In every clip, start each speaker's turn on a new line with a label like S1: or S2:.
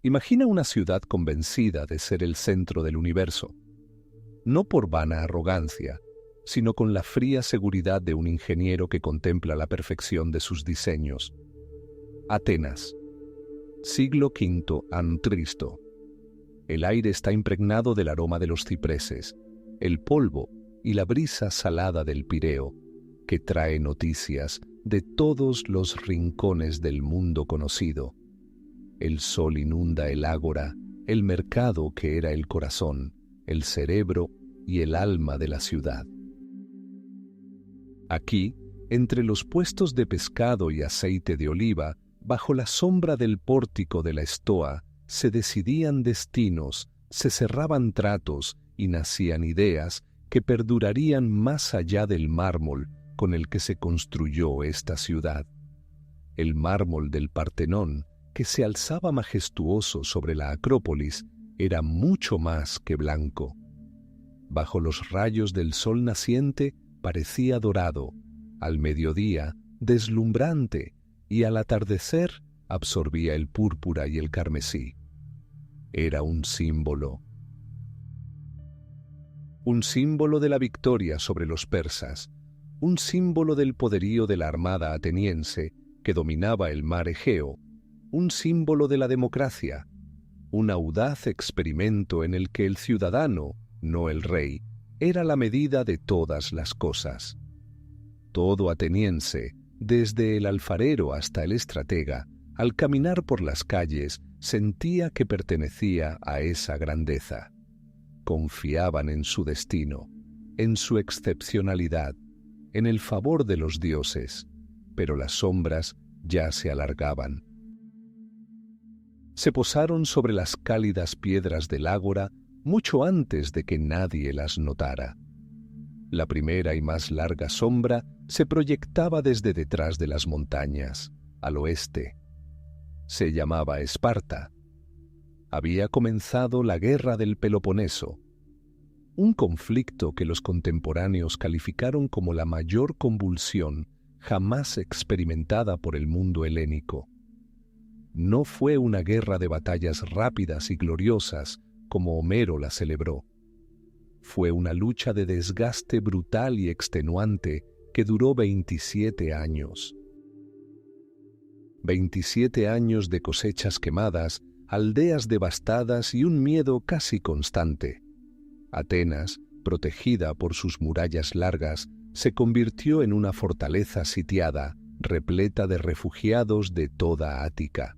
S1: Imagina una ciudad convencida de ser el centro del universo, no por vana arrogancia, sino con la fría seguridad de un ingeniero que contempla la perfección de sus diseños. Atenas, siglo V a.C. El aire está impregnado del aroma de los cipreses, el polvo y la brisa salada del Pireo, que trae noticias de todos los rincones del mundo conocido. El sol inunda el ágora, el mercado que era el corazón, el cerebro y el alma de la ciudad. Aquí, entre los puestos de pescado y aceite de oliva, bajo la sombra del pórtico de la Estoa, se decidían destinos, se cerraban tratos y nacían ideas que perdurarían más allá del mármol con el que se construyó esta ciudad. El mármol del Partenón, que se alzaba majestuoso sobre la Acrópolis, era mucho más que blanco. Bajo los rayos del sol naciente parecía dorado, al mediodía deslumbrante y al atardecer absorbía el púrpura y el carmesí. Era un símbolo de la victoria sobre los persas, un símbolo del poderío de la armada ateniense que dominaba el mar Egeo, un símbolo de la democracia, un audaz experimento en el que el ciudadano, no el rey, era la medida de todas las cosas. Todo ateniense, desde el alfarero hasta el estratega, al caminar por las calles, sentía que pertenecía a esa grandeza. Confiaban en su destino, en su excepcionalidad, en el favor de los dioses, pero las sombras ya se alargaban. Se posaron sobre las cálidas piedras del ágora mucho antes de que nadie las notara. La primera y más larga sombra se proyectaba desde detrás de las montañas, al oeste. Se llamaba Esparta. Había comenzado la guerra del Peloponeso, un conflicto que los contemporáneos calificaron como la mayor convulsión jamás experimentada por el mundo helénico. No fue una guerra de batallas rápidas y gloriosas como Homero la celebró. Fue una lucha de desgaste brutal y extenuante que duró 27 años. 27 años de cosechas quemadas, aldeas devastadas y un miedo casi constante. Atenas, protegida por sus murallas largas, se convirtió en una fortaleza sitiada, repleta de refugiados de toda Ática.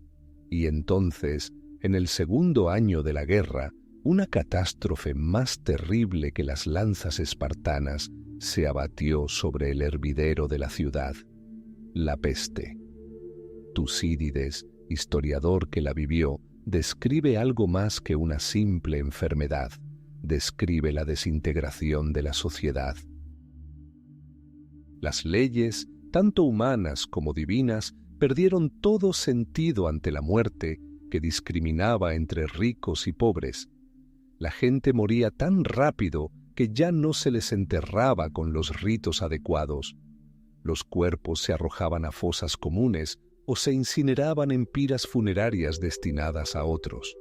S1: Y entonces, en el segundo año de la guerra, una catástrofe más terrible que las lanzas espartanas se abatió sobre el hervidero de la ciudad: la peste. Tucídides, historiador que la vivió, describe algo más que una simple enfermedad. Describe la desintegración de la sociedad. Las leyes, tanto humanas como divinas, perdieron todo sentido ante la muerte que discriminaba entre ricos y pobres. La gente moría tan rápido que ya no se les enterraba con los ritos adecuados. Los cuerpos se arrojaban a fosas comunes o se incineraban en piras funerarias destinadas a otros.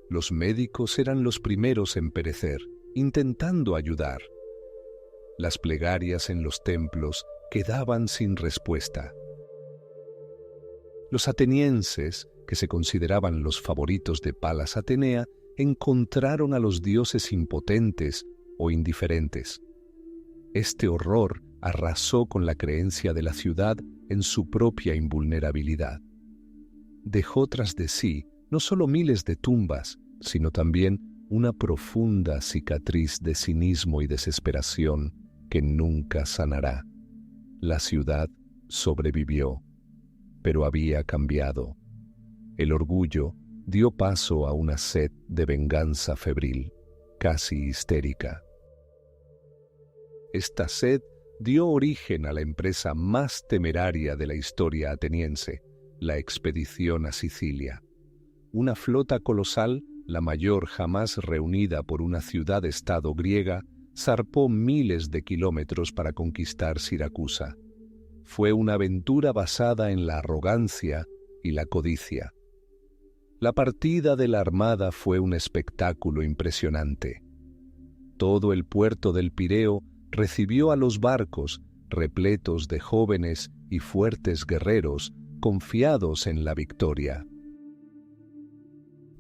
S1: Los médicos eran los primeros en perecer, intentando ayudar. Las plegarias en los templos quedaban sin respuesta. Los atenienses, que se consideraban los favoritos de Palas Atenea, encontraron a los dioses impotentes o indiferentes. Este horror arrasó con la creencia de la ciudad en su propia invulnerabilidad. Dejó tras de sí no solo miles de tumbas, sino también una profunda cicatriz de cinismo y desesperación que nunca sanará. La ciudad sobrevivió, pero había cambiado. El orgullo dio paso a una sed de venganza febril, casi histérica. Esta sed dio origen a la empresa más temeraria de la historia ateniense, la expedición a Sicilia. Una flota colosal, la mayor jamás reunida por una ciudad-estado griega, zarpó miles de kilómetros para conquistar Siracusa. Fue una aventura basada en la arrogancia y la codicia. La partida de la armada fue un espectáculo impresionante. Todo el puerto del Pireo recibió a los barcos repletos de jóvenes y fuertes guerreros confiados en la victoria.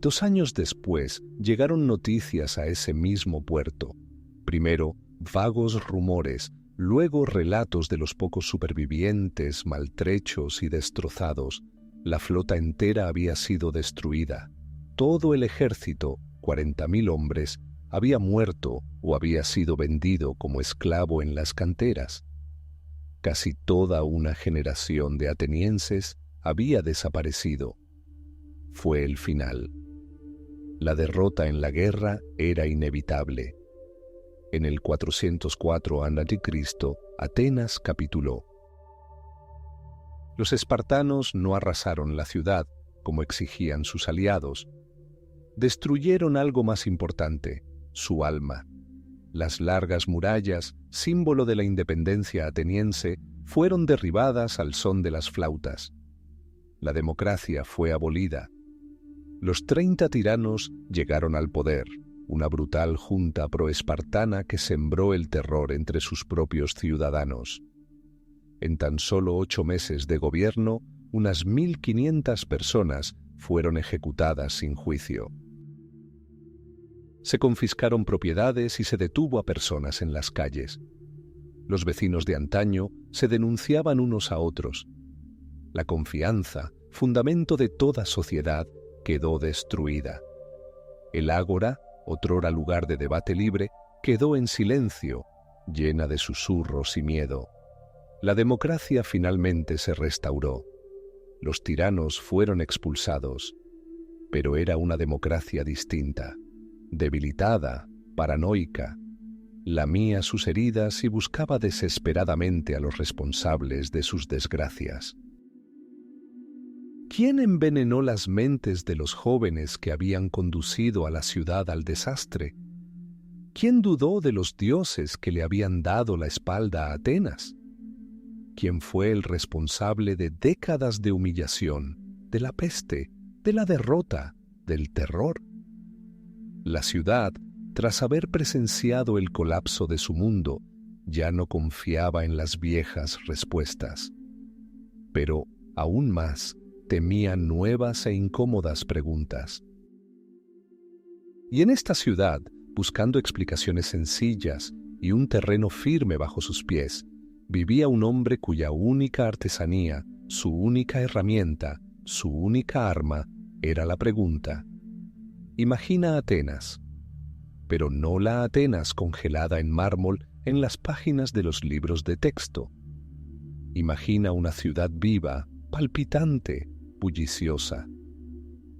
S1: 2 años después llegaron noticias a ese mismo puerto. Primero, vagos rumores, luego relatos de los pocos supervivientes, maltrechos y destrozados. La flota entera había sido destruida. Todo el ejército, 40.000 hombres, había muerto o había sido vendido como esclavo en las canteras. Casi toda una generación de atenienses había desaparecido. Fue el final. La derrota en la guerra era inevitable. En el 404 a.C., Atenas capituló. Los espartanos no arrasaron la ciudad, como exigían sus aliados. Destruyeron algo más importante, su alma. Las largas murallas, símbolo de la independencia ateniense, fueron derribadas al son de las flautas. La democracia fue abolida. Los 30 tiranos llegaron al poder, una brutal junta proespartana que sembró el terror entre sus propios ciudadanos. En tan solo 8 meses de gobierno, unas 1.500 personas fueron ejecutadas sin juicio. Se confiscaron propiedades y se detuvo a personas en las calles. Los vecinos de antaño se denunciaban unos a otros. La confianza, fundamento de toda sociedad, quedó destruida. El ágora, otrora lugar de debate libre, quedó en silencio, llena de susurros y miedo. La democracia finalmente se restauró. Los tiranos fueron expulsados, pero era una democracia distinta, debilitada, paranoica. Lamía sus heridas y buscaba desesperadamente a los responsables de sus desgracias. ¿Quién envenenó las mentes de los jóvenes que habían conducido a la ciudad al desastre? ¿Quién dudó de los dioses que le habían dado la espalda a Atenas? ¿Quién fue el responsable de décadas de humillación, de la peste, de la derrota, del terror? La ciudad, tras haber presenciado el colapso de su mundo, ya no confiaba en las viejas respuestas. Pero, aún más, temía nuevas e incómodas preguntas. Y en esta ciudad, buscando explicaciones sencillas y un terreno firme bajo sus pies, vivía un hombre cuya única artesanía, su única herramienta, su única arma, era la pregunta. Imagina Atenas, pero no la Atenas congelada en mármol en las páginas de los libros de texto. Imagina una ciudad viva, palpitante, bulliciosa.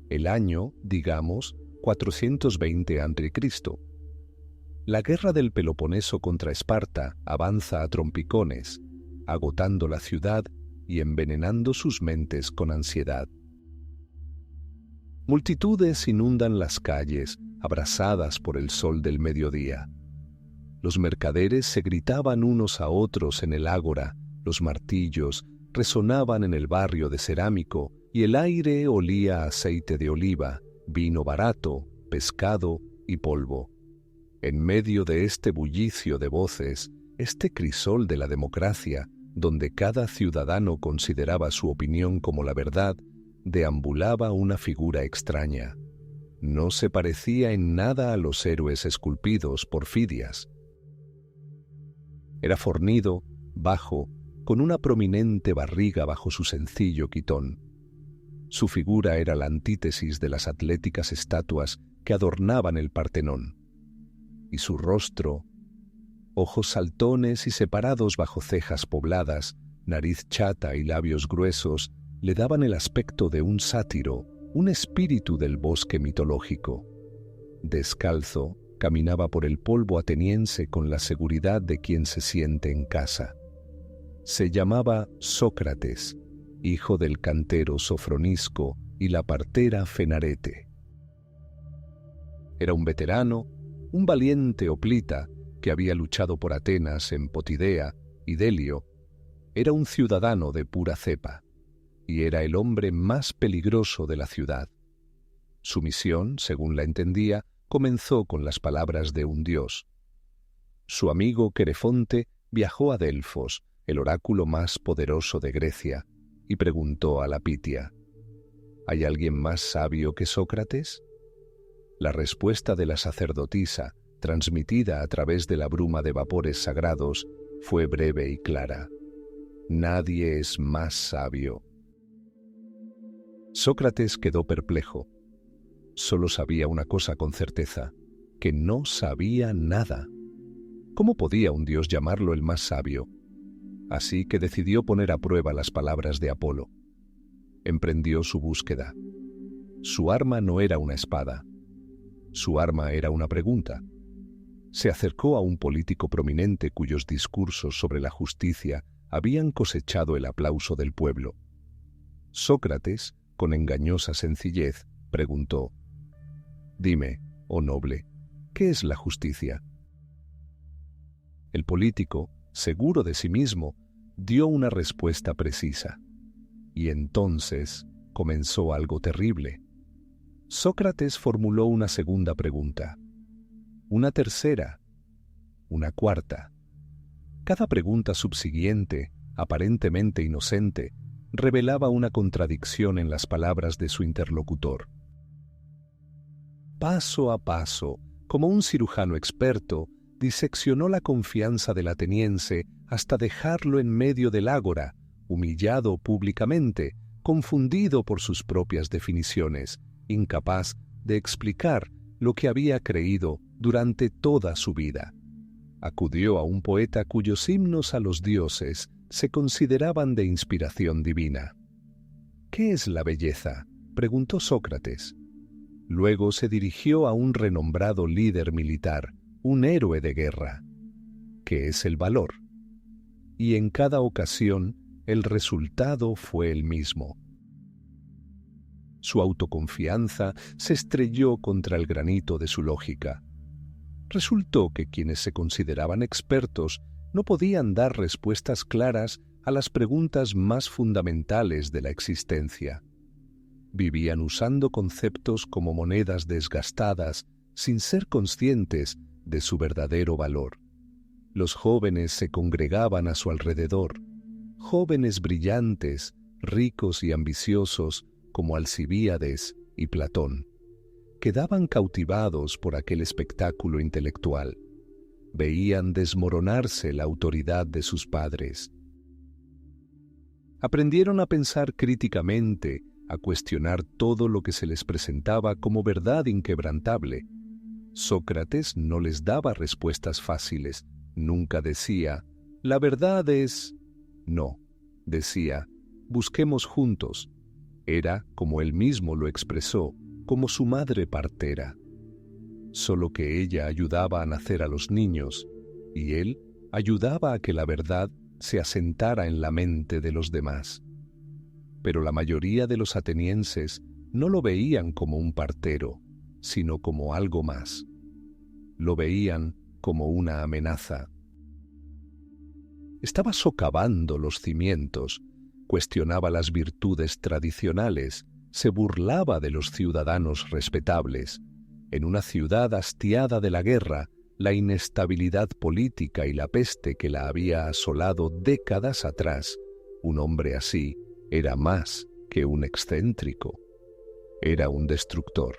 S1: El año, digamos, 420 a.C. La guerra del Peloponeso contra Esparta avanza a trompicones, agotando la ciudad y envenenando sus mentes con ansiedad. Multitudes inundan las calles, abrasadas por el sol del mediodía. Los mercaderes se gritaban unos a otros en el ágora, los martillos resonaban en el barrio de Cerámico y el aire olía a aceite de oliva, vino barato, pescado y polvo. En medio de este bullicio de voces, este crisol de la democracia, donde cada ciudadano consideraba su opinión como la verdad, deambulaba una figura extraña. No se parecía en nada a los héroes esculpidos por Fidias. Era fornido, bajo, con una prominente barriga bajo su sencillo quitón. Su figura era la antítesis de las atléticas estatuas que adornaban el Partenón. Y su rostro, ojos saltones y separados bajo cejas pobladas, nariz chata y labios gruesos, le daban el aspecto de un sátiro, un espíritu del bosque mitológico. Descalzo, caminaba por el polvo ateniense con la seguridad de quien se siente en casa. Se llamaba Sócrates, hijo del cantero Sofronisco y la partera Fenarete. Era un veterano, un valiente hoplita que había luchado por Atenas en Potidea y Delio. Era un ciudadano de pura cepa y era el hombre más peligroso de la ciudad. Su misión, según la entendía, comenzó con las palabras de un dios. Su amigo Querefonte viajó a Delfos, el oráculo más poderoso de Grecia, y preguntó a la Pitia: ¿hay alguien más sabio que Sócrates? La respuesta de la sacerdotisa, transmitida a través de la bruma de vapores sagrados, fue breve y clara: nadie es más sabio. Sócrates quedó perplejo. Solo sabía una cosa con certeza: que no sabía nada. ¿Cómo podía un dios llamarlo el más sabio? Así que decidió poner a prueba las palabras de Apolo. Emprendió su búsqueda. Su arma no era una espada. Su arma era una pregunta. Se acercó a un político prominente cuyos discursos sobre la justicia habían cosechado el aplauso del pueblo. Sócrates, con engañosa sencillez, preguntó: «Dime, oh noble, ¿qué es la justicia?». El político, seguro de sí mismo, dio una respuesta precisa. Y entonces comenzó algo terrible. Sócrates formuló una segunda pregunta, una tercera, una cuarta. Cada pregunta subsiguiente, aparentemente inocente, revelaba una contradicción en las palabras de su interlocutor. Paso a paso, como un cirujano experto, diseccionó la confianza del ateniense hasta dejarlo en medio del ágora, humillado públicamente, confundido por sus propias definiciones, incapaz de explicar lo que había creído durante toda su vida. Acudió a un poeta cuyos himnos a los dioses se consideraban de inspiración divina. «¿Qué es la belleza?», preguntó Sócrates. Luego se dirigió a un renombrado líder militar, un héroe de guerra. «¿Qué es el valor?». Y en cada ocasión el resultado fue el mismo. Su autoconfianza se estrelló contra el granito de su lógica. Resultó que quienes se consideraban expertos no podían dar respuestas claras a las preguntas más fundamentales de la existencia. Vivían usando conceptos como monedas desgastadas sin ser conscientes de su verdadero valor. Los jóvenes se congregaban a su alrededor, jóvenes brillantes, ricos y ambiciosos como Alcibíades y Platón. Quedaban cautivados por aquel espectáculo intelectual. Veían desmoronarse la autoridad de sus padres. Aprendieron a pensar críticamente, a cuestionar todo lo que se les presentaba como verdad inquebrantable. Sócrates no les daba respuestas fáciles. Nunca decía: «la verdad es…». No, decía: «busquemos juntos». Era, como él mismo lo expresó, como su madre partera. Solo que ella ayudaba a nacer a los niños, y él ayudaba a que la verdad se asentara en la mente de los demás. Pero la mayoría de los atenienses no lo veían como un partero, sino como algo más. Lo veían como una amenaza. Estaba socavando los cimientos, cuestionaba las virtudes tradicionales, se burlaba de los ciudadanos respetables. En una ciudad hastiada de la guerra, la inestabilidad política y la peste que la había asolado décadas atrás, un hombre así era más que un excéntrico. Era un destructor,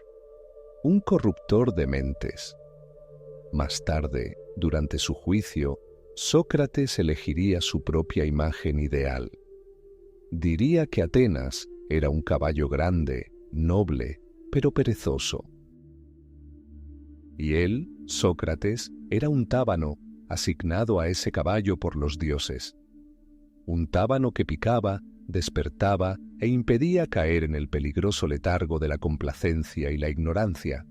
S1: un corruptor de mentes. Más tarde, durante su juicio, Sócrates elegiría su propia imagen ideal. Diría que Atenas era un caballo grande, noble, pero perezoso. Y él, Sócrates, era un tábano asignado a ese caballo por los dioses. Un tábano que picaba, despertaba e impedía caer en el peligroso letargo de la complacencia y la ignorancia.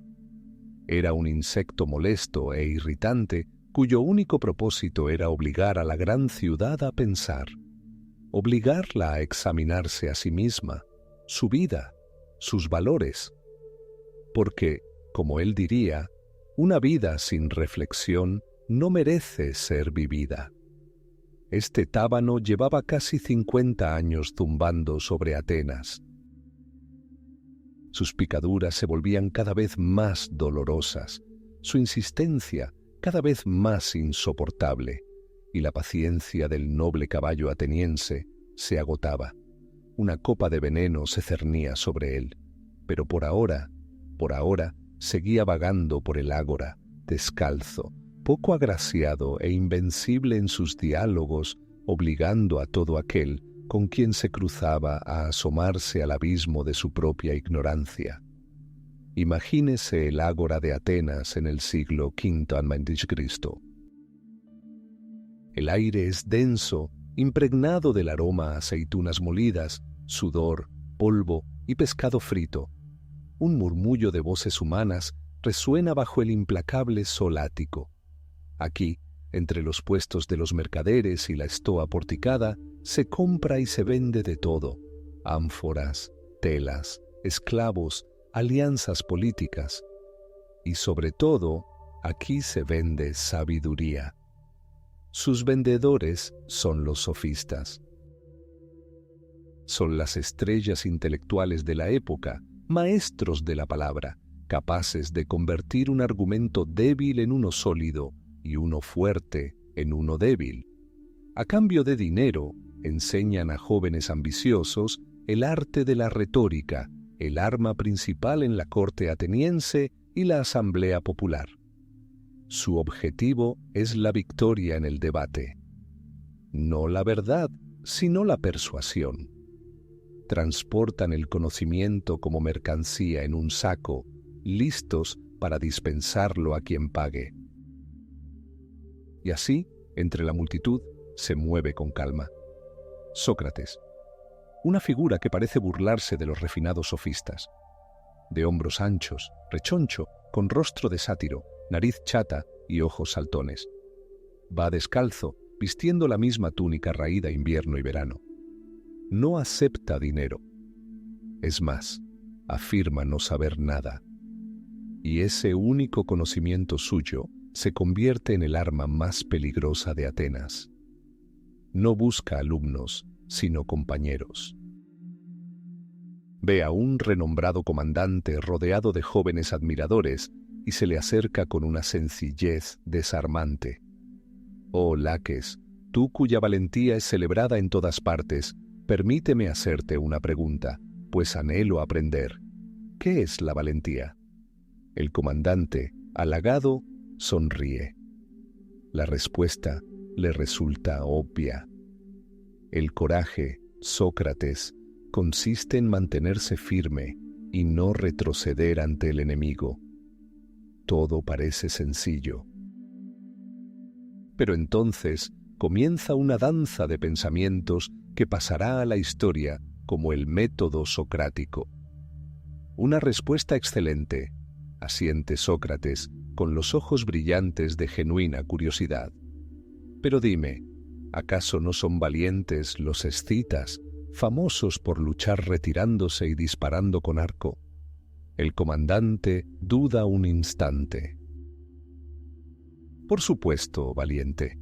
S1: Era un insecto molesto e irritante cuyo único propósito era obligar a la gran ciudad a pensar, obligarla a examinarse a sí misma, su vida, sus valores. Porque, como él diría, una vida sin reflexión no merece ser vivida. Este tábano llevaba casi 50 años zumbando sobre Atenas. Sus picaduras se volvían cada vez más dolorosas, su insistencia cada vez más insoportable, y la paciencia del noble caballo ateniense se agotaba. Una copa de veneno se cernía sobre él, pero por ahora, seguía vagando por el ágora, descalzo, poco agraciado e invencible en sus diálogos, obligando a todo aquel con quien se cruzaba a asomarse al abismo de su propia ignorancia. Imagínese el ágora de Atenas en el siglo V a.C. El aire es denso, impregnado del aroma a aceitunas molidas, sudor, polvo y pescado frito. Un murmullo de voces humanas resuena bajo el implacable sol ático. Aquí, entre los puestos de los mercaderes y la estoa porticada, se compra y se vende de todo: ánforas, telas, esclavos, alianzas políticas. Y sobre todo, aquí se vende sabiduría. Sus vendedores son los sofistas. Son las estrellas intelectuales de la época, maestros de la palabra, capaces de convertir un argumento débil en uno sólido y uno fuerte en uno débil. A cambio de dinero, enseñan a jóvenes ambiciosos el arte de la retórica, el arma principal en la corte ateniense y la asamblea popular. Su objetivo es la victoria en el debate. No la verdad, sino la persuasión. Transportan el conocimiento como mercancía en un saco, listos para dispensarlo a quien pague. Y así, entre la multitud, se mueve con calma Sócrates, una figura que parece burlarse de los refinados sofistas. De hombros anchos, rechoncho, con rostro de sátiro, nariz chata y ojos saltones. Va descalzo, vistiendo la misma túnica raída invierno y verano. No acepta dinero. Es más, afirma no saber nada. Y ese único conocimiento suyo se convierte en el arma más peligrosa de Atenas. No busca alumnos, sino compañeros. Ve a un renombrado comandante rodeado de jóvenes admiradores y se le acerca con una sencillez desarmante. Oh Laques, tú cuya valentía es celebrada en todas partes, permíteme hacerte una pregunta, pues anhelo aprender. ¿Qué es la valentía? El comandante, halagado, sonríe. La respuesta le resulta obvia. El coraje, Sócrates, consiste en mantenerse firme y no retroceder ante el enemigo. Todo parece sencillo. Pero entonces comienza una danza de pensamientos que pasará a la historia como el método socrático. Una respuesta excelente, asiente Sócrates, con los ojos brillantes de genuina curiosidad. Pero dime, ¿acaso no son valientes los escitas, famosos por luchar retirándose y disparando con arco? El comandante duda un instante. Por supuesto, valiente.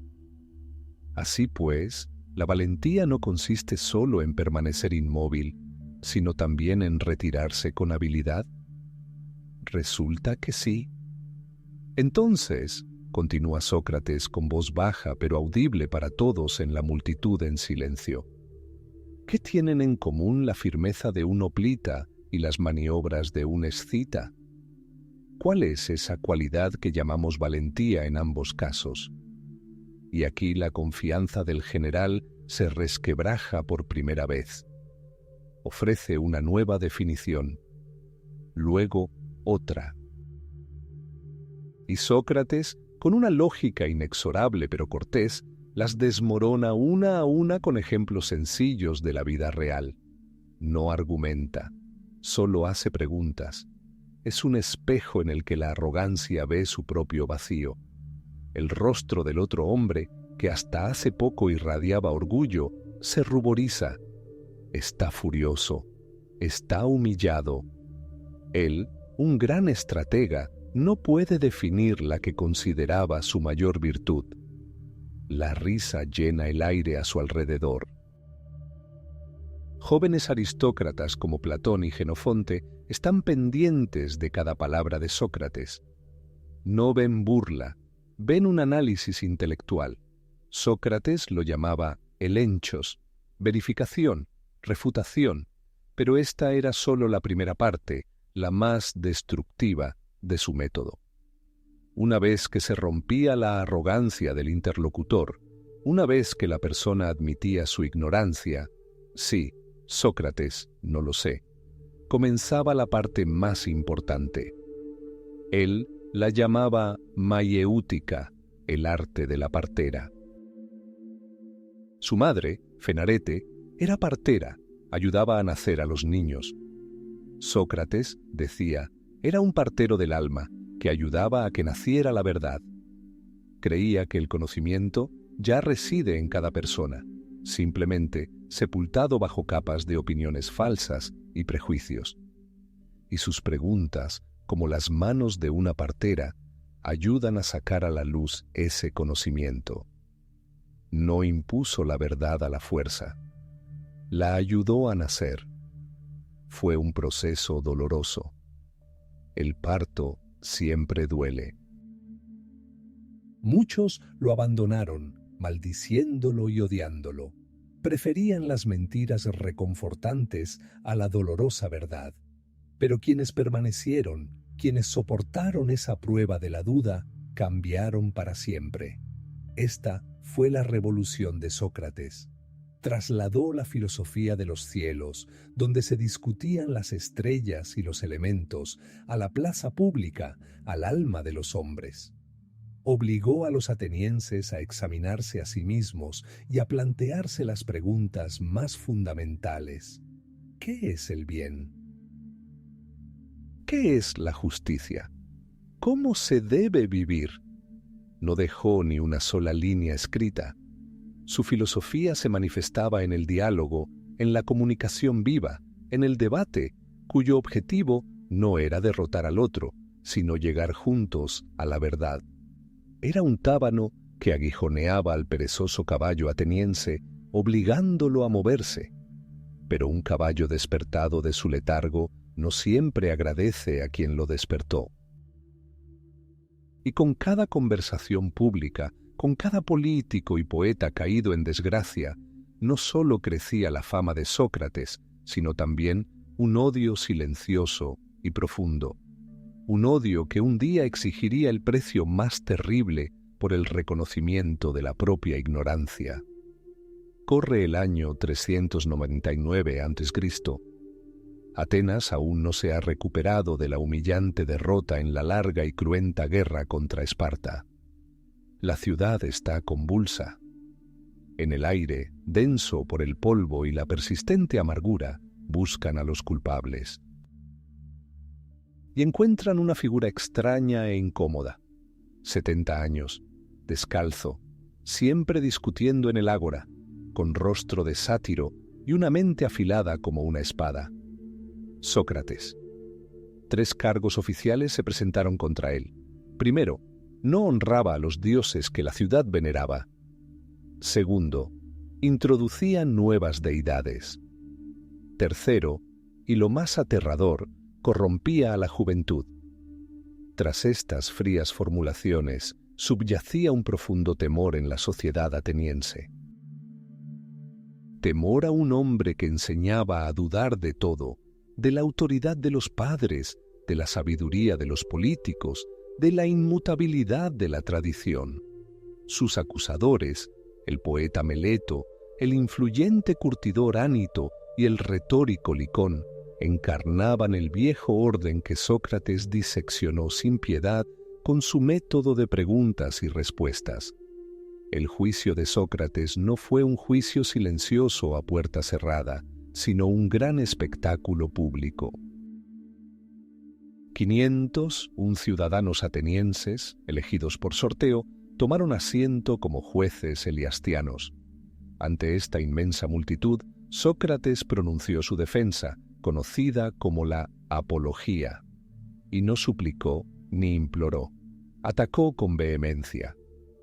S1: Así pues, la valentía no consiste solo en permanecer inmóvil, sino también en retirarse con habilidad. Resulta que sí. Entonces, continúa Sócrates con voz baja pero audible para todos en la multitud en silencio, ¿qué tienen en común la firmeza de un hoplita y las maniobras de un escita? ¿Cuál es esa cualidad que llamamos valentía en ambos casos? Y aquí la confianza del general se resquebraja por primera vez. Ofrece una nueva definición, luego otra. Y Sócrates, con una lógica inexorable pero cortés, las desmorona una a una con ejemplos sencillos de la vida real. No argumenta, solo hace preguntas. Es un espejo en el que la arrogancia ve su propio vacío. El rostro del otro hombre, que hasta hace poco irradiaba orgullo, se ruboriza. Está furioso, está humillado. Él, un gran estratega, no puede definir la que consideraba su mayor virtud. La risa llena el aire a su alrededor. Jóvenes aristócratas como Platón y Jenofonte están pendientes de cada palabra de Sócrates. No ven burla, ven un análisis intelectual. Sócrates lo llamaba elenchos, verificación, refutación, pero esta era solo la primera parte, la más destructiva de su método. Una vez que se rompía la arrogancia del interlocutor, una vez que la persona admitía su ignorancia, sí, Sócrates, no lo sé, comenzaba la parte más importante. Él la llamaba maiéutica, el arte de la partera. Su madre, Fenarete, era partera, ayudaba a nacer a los niños. Sócrates, decía, era un partero del alma, que ayudaba a que naciera la verdad. Creía que el conocimiento ya reside en cada persona, simplemente sepultado bajo capas de opiniones falsas y prejuicios. Y sus preguntas, como las manos de una partera, ayudan a sacar a la luz ese conocimiento. No impuso la verdad a la fuerza, la ayudó a nacer. Fue un proceso doloroso. El parto siempre duele. Muchos lo abandonaron, maldiciéndolo y odiándolo. Preferían las mentiras reconfortantes a la dolorosa verdad. Pero quienes permanecieron, quienes soportaron esa prueba de la duda, cambiaron para siempre. Esta fue la revolución de Sócrates. Trasladó la filosofía de los cielos, donde se discutían las estrellas y los elementos, a la plaza pública, al alma de los hombres. Obligó a los atenienses a examinarse a sí mismos y a plantearse las preguntas más fundamentales. ¿Qué es el bien? ¿Qué es la justicia? ¿Cómo se debe vivir? No dejó ni una sola línea escrita. Su filosofía se manifestaba en el diálogo, en la comunicación viva, en el debate, cuyo objetivo no era derrotar al otro, sino llegar juntos a la verdad. Era un tábano que aguijoneaba al perezoso caballo ateniense, obligándolo a moverse. Pero un caballo despertado de su letargo no siempre agradece a quien lo despertó. Y con cada conversación pública, con cada político y poeta caído en desgracia, no solo crecía la fama de Sócrates, sino también un odio silencioso y profundo. Un odio que un día exigiría el precio más terrible por el reconocimiento de la propia ignorancia. Corre el año 399 a.C. Atenas aún no se ha recuperado de la humillante derrota en la larga y cruenta guerra contra Esparta. La ciudad está convulsa. En el aire, denso por el polvo y la persistente amargura, buscan a los culpables. Y encuentran una figura extraña e incómoda. 70 años, descalzo, siempre discutiendo en el ágora, con rostro de sátiro y una mente afilada como una espada. Sócrates. 3 cargos oficiales se presentaron contra él. Primero, no honraba a los dioses que la ciudad veneraba. Segundo, introducía nuevas deidades. Tercero, y lo más aterrador, corrompía a la juventud. Tras estas frías formulaciones, subyacía un profundo temor en la sociedad ateniense. Temor a un hombre que enseñaba a dudar de todo, de la autoridad de los padres, de la sabiduría de los políticos, de la inmutabilidad de la tradición. Sus acusadores, el poeta Meleto, el influyente curtidor Ánito y el retórico Licón, encarnaban el viejo orden que Sócrates diseccionó sin piedad con su método de preguntas y respuestas. El juicio de Sócrates no fue un juicio silencioso a puerta cerrada, sino un gran espectáculo público. 501 ciudadanos atenienses, elegidos por sorteo, tomaron asiento como jueces eliastianos. Ante esta inmensa multitud, Sócrates pronunció su defensa, conocida como la apología, y no suplicó ni imploró. Atacó con vehemencia.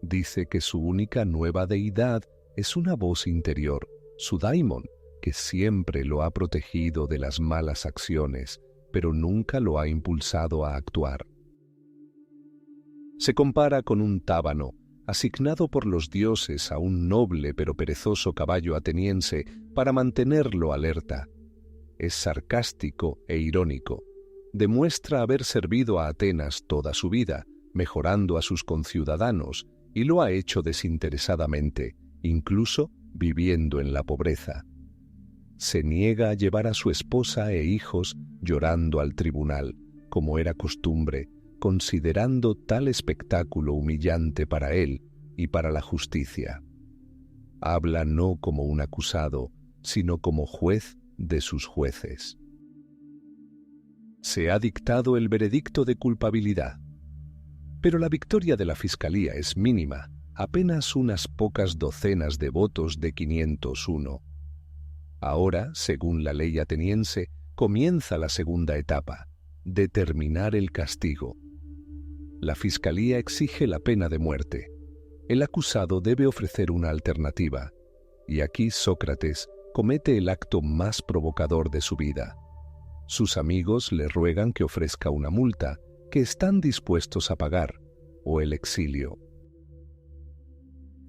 S1: Dice que su única nueva deidad es una voz interior, su daimon, que siempre lo ha protegido de las malas acciones, pero nunca lo ha impulsado a actuar. Se compara con un tábano, asignado por los dioses a un noble pero perezoso caballo ateniense para mantenerlo alerta. Es sarcástico e irónico. Demuestra haber servido a Atenas toda su vida, mejorando a sus conciudadanos, y lo ha hecho desinteresadamente, incluso viviendo en la pobreza. Se niega a llevar a su esposa e hijos llorando al tribunal, como era costumbre, considerando tal espectáculo humillante para él y para la justicia. Habla no como un acusado, sino como juez de sus jueces. Se ha dictado el veredicto de culpabilidad, pero la victoria de la Fiscalía es mínima, apenas unas pocas docenas de votos de 501. Ahora, según la ley ateniense, comienza la segunda etapa, determinar el castigo. La Fiscalía exige la pena de muerte. El acusado debe ofrecer una alternativa, y aquí Sócrates comete el acto más provocador de su vida. Sus amigos le ruegan que ofrezca una multa, que están dispuestos a pagar, o el exilio.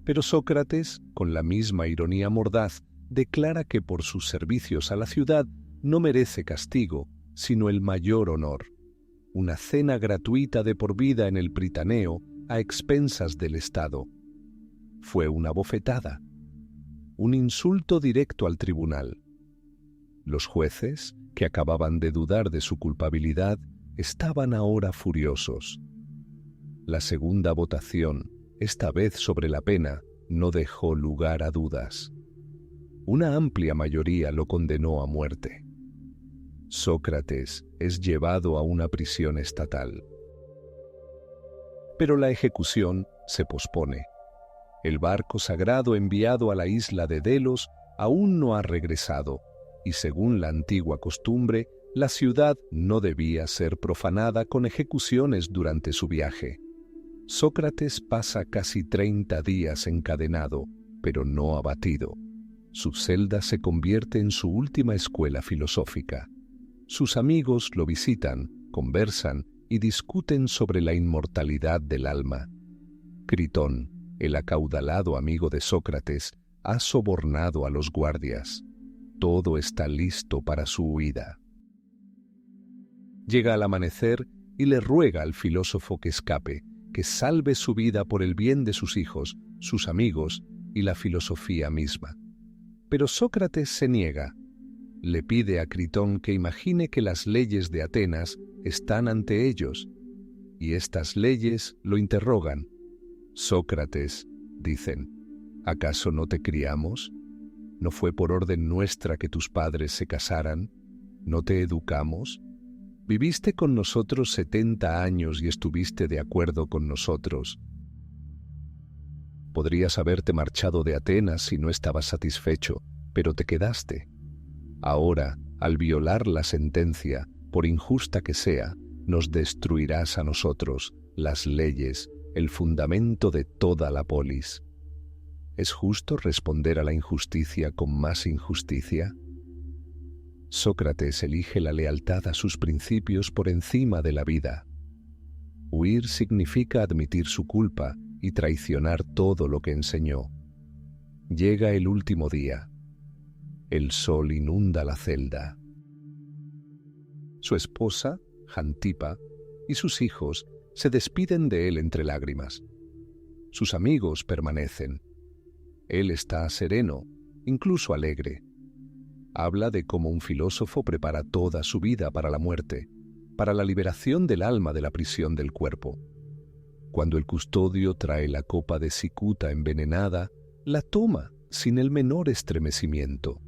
S1: Pero Sócrates, con la misma ironía mordaz, declara que por sus servicios a la ciudad no merece castigo, sino el mayor honor, una cena gratuita de por vida en el Pritaneo a expensas del Estado. Fue una bofetada, un insulto directo al tribunal. Los jueces, que acababan de dudar de su culpabilidad, estaban ahora furiosos. La segunda votación, esta vez sobre la pena, no dejó lugar a dudas. Una amplia mayoría lo condenó a muerte. Sócrates es llevado a una prisión estatal. Pero la ejecución se pospone. El barco sagrado enviado a la isla de Delos aún no ha regresado, y según la antigua costumbre, la ciudad no debía ser profanada con ejecuciones durante su viaje. Sócrates pasa casi 30 días encadenado, pero no abatido. Su celda se convierte en su última escuela filosófica. Sus amigos lo visitan, conversan y discuten sobre la inmortalidad del alma. Critón, el acaudalado amigo de Sócrates, ha sobornado a los guardias. Todo está listo para su huida. Llega al amanecer y le ruega al filósofo que escape, que salve su vida por el bien de sus hijos, sus amigos y la filosofía misma. Pero Sócrates se niega. Le pide a Critón que imagine que las leyes de Atenas están ante ellos, y estas leyes lo interrogan. Sócrates, dicen, ¿acaso no te criamos? ¿No fue por orden nuestra que tus padres se casaran? ¿No te educamos? Viviste con nosotros 70 años y estuviste de acuerdo con nosotros. Podrías haberte marchado de Atenas si no estabas satisfecho, pero te quedaste. Ahora, al violar la sentencia, por injusta que sea, nos destruirás a nosotros, las leyes, el fundamento de toda la polis. ¿Es justo responder a la injusticia con más injusticia? Sócrates elige la lealtad a sus principios por encima de la vida. Huir significa admitir su culpa y traicionar todo lo que enseñó. Llega el último día. El sol inunda la celda. Su esposa, Jantipa, y sus hijos se despiden de él entre lágrimas. Sus amigos permanecen. Él está sereno, incluso alegre. Habla de cómo un filósofo prepara toda su vida para la muerte, para la liberación del alma de la prisión del cuerpo. Cuando el custodio trae la copa de cicuta envenenada, la toma sin el menor estremecimiento.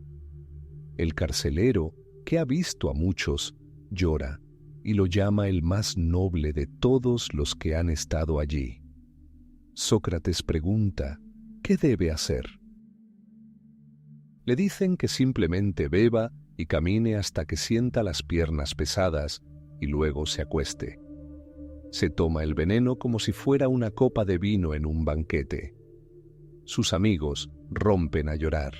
S1: El carcelero, que ha visto a muchos, llora y lo llama el más noble de todos los que han estado allí. Sócrates pregunta, ¿qué debe hacer? Le dicen que simplemente beba y camine hasta que sienta las piernas pesadas y luego se acueste. Se toma el veneno como si fuera una copa de vino en un banquete. Sus amigos rompen a llorar.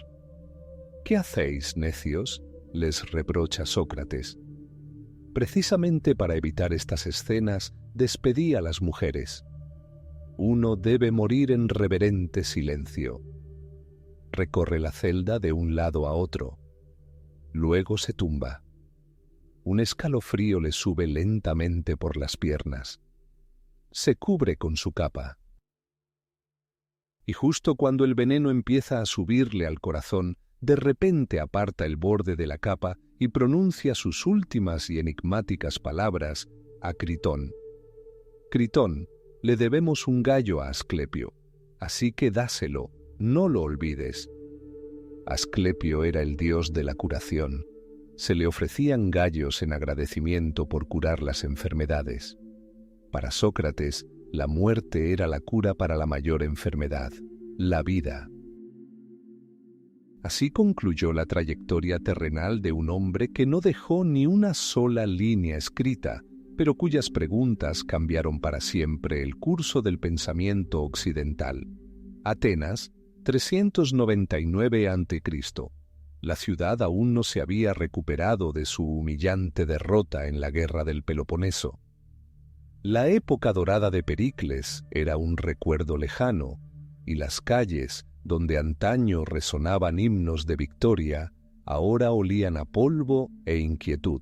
S1: ¿Qué hacéis, necios?, les reprocha Sócrates. Precisamente para evitar estas escenas, despedí a las mujeres. Uno debe morir en reverente silencio. Recorre la celda de un lado a otro. Luego se tumba. Un escalofrío le sube lentamente por las piernas. Se cubre con su capa. Y justo cuando el veneno empieza a subirle al corazón, de repente aparta el borde de la capa y pronuncia sus últimas y enigmáticas palabras a Critón. Critón, le debemos un gallo a Asclepio, así que dáselo, no lo olvides. Asclepio era el dios de la curación. Se le ofrecían gallos en agradecimiento por curar las enfermedades. Para Sócrates, la muerte era la cura para la mayor enfermedad, la vida. Así concluyó la trayectoria terrenal de un hombre que no dejó ni una sola línea escrita, pero cuyas preguntas cambiaron para siempre el curso del pensamiento occidental. Atenas, 399 a.C. La ciudad aún no se había recuperado de su humillante derrota en la guerra del Peloponeso. La época dorada de Pericles era un recuerdo lejano, y las calles, donde antaño resonaban himnos de victoria, ahora olían a polvo e inquietud.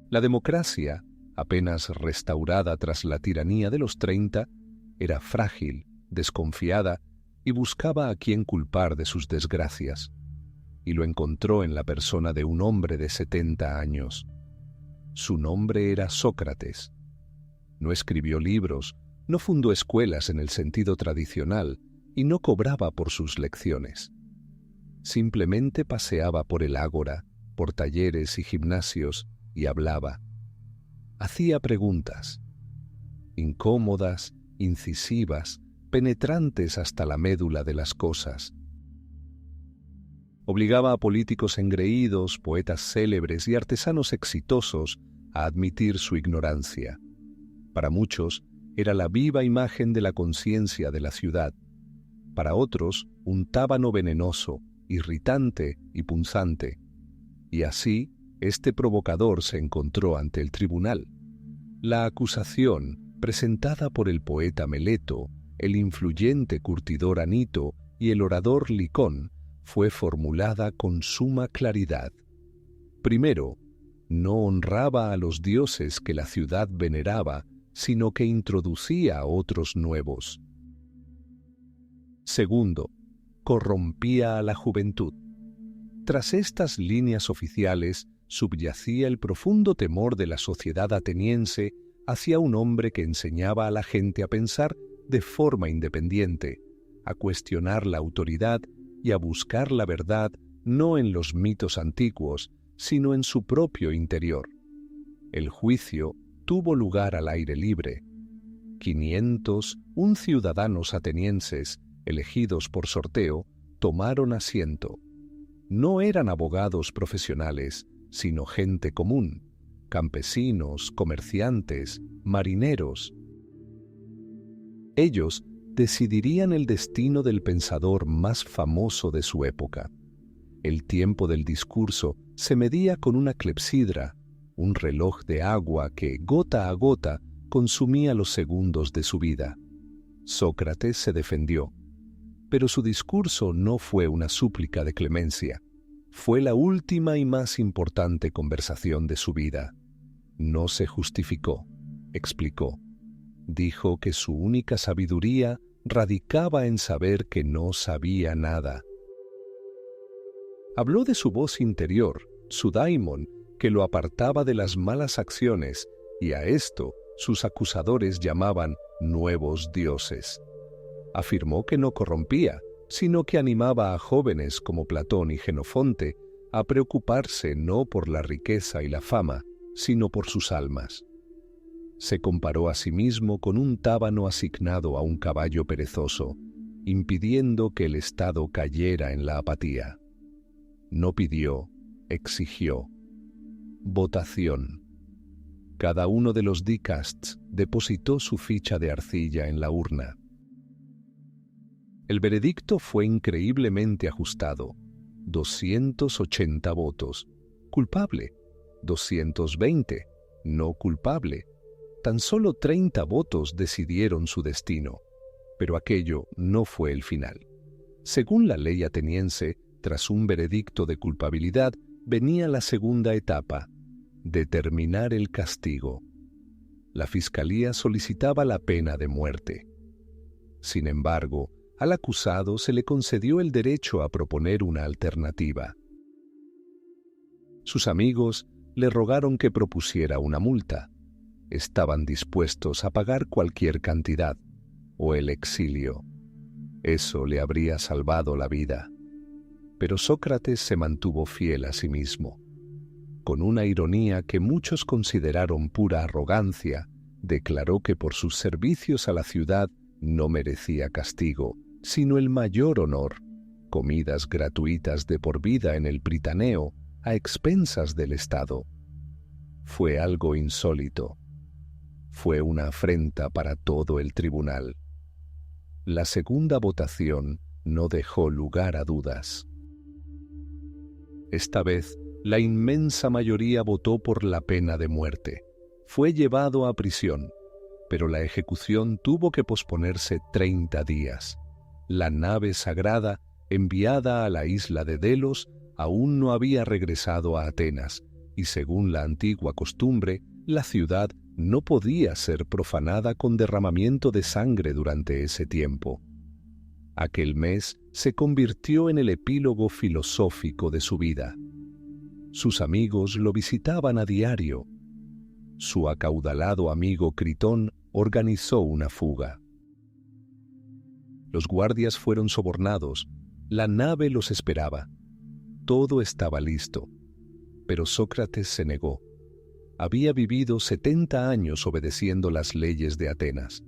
S1: La democracia, apenas restaurada tras la tiranía de los 30, era frágil, desconfiada y buscaba a quien culpar de sus desgracias. Y lo encontró en la persona de un hombre de 70 años. Su nombre era Sócrates. No escribió libros, no fundó escuelas en el sentido tradicional y no cobraba por sus lecciones. Simplemente paseaba por el ágora, por talleres y gimnasios, y hablaba. Hacía preguntas, incómodas, incisivas, penetrantes hasta la médula de las cosas. Obligaba a políticos engreídos, poetas célebres y artesanos exitosos a admitir su ignorancia. Para muchos, era la viva imagen de la conciencia de la ciudad. Para otros, un tábano venenoso, irritante y punzante. Y así, este provocador se encontró ante el tribunal. La acusación, presentada por el poeta Meleto, el influyente curtidor Anito y el orador Licón, fue formulada con suma claridad. Primero, no honraba a los dioses que la ciudad veneraba, sino que introducía a otros nuevos. Segundo, corrompía a la juventud. Tras estas líneas oficiales subyacía el profundo temor de la sociedad ateniense hacia un hombre que enseñaba a la gente a pensar de forma independiente, a cuestionar la autoridad y a buscar la verdad no en los mitos antiguos, sino en su propio interior. El juicio tuvo lugar al aire libre. 501 ciudadanos atenienses, elegidos por sorteo, tomaron asiento. No eran abogados profesionales, sino gente común, campesinos, comerciantes, marineros. Ellos decidirían el destino del pensador más famoso de su época. El tiempo del discurso se medía con una clepsidra, un reloj de agua que, gota a gota, consumía los segundos de su vida. Sócrates se defendió, pero su discurso no fue una súplica de clemencia. Fue la última y más importante conversación de su vida. No se justificó, explicó. Dijo que su única sabiduría radicaba en saber que no sabía nada. Habló de su voz interior, su daimon, que lo apartaba de las malas acciones, y a esto sus acusadores llamaban nuevos dioses. Afirmó que no corrompía, sino que animaba a jóvenes como Platón y Jenofonte a preocuparse no por la riqueza y la fama, sino por sus almas. Se comparó a sí mismo con un tábano asignado a un caballo perezoso, impidiendo que el Estado cayera en la apatía. No pidió, exigió. Votación. Cada uno de los dicasts depositó su ficha de arcilla en la urna. El veredicto fue increíblemente ajustado. 280 votos. Culpable, 220. No culpable. Tan solo 30 votos decidieron su destino. Pero aquello no fue el final. Según la ley ateniense, tras un veredicto de culpabilidad, venía la segunda etapa: determinar el castigo. La fiscalía solicitaba la pena de muerte. Sin embargo, al acusado se le concedió el derecho a proponer una alternativa. Sus amigos le rogaron que propusiera una multa. Estaban dispuestos a pagar cualquier cantidad, o el exilio. Eso le habría salvado la vida. Pero Sócrates se mantuvo fiel a sí mismo. Con una ironía que muchos consideraron pura arrogancia, declaró que por sus servicios a la ciudad no merecía castigo, sino el mayor honor: comidas gratuitas de por vida en el Pritaneo, a expensas del Estado. Fue algo insólito. Fue una afrenta para todo el tribunal. La segunda votación no dejó lugar a dudas. Esta vez, la inmensa mayoría votó por la pena de muerte. Fue llevado a prisión, pero la ejecución tuvo que posponerse 30 días. La nave sagrada, enviada a la isla de Delos, aún no había regresado a Atenas, y según la antigua costumbre, la ciudad no podía ser profanada con derramamiento de sangre durante ese tiempo. Aquel mes se convirtió en el epílogo filosófico de su vida. Sus amigos lo visitaban a diario. Su acaudalado amigo Critón organizó una fuga. Los guardias fueron sobornados. La nave los esperaba. Todo estaba listo. Pero Sócrates se negó. Había vivido 70 años obedeciendo las leyes de Atenas,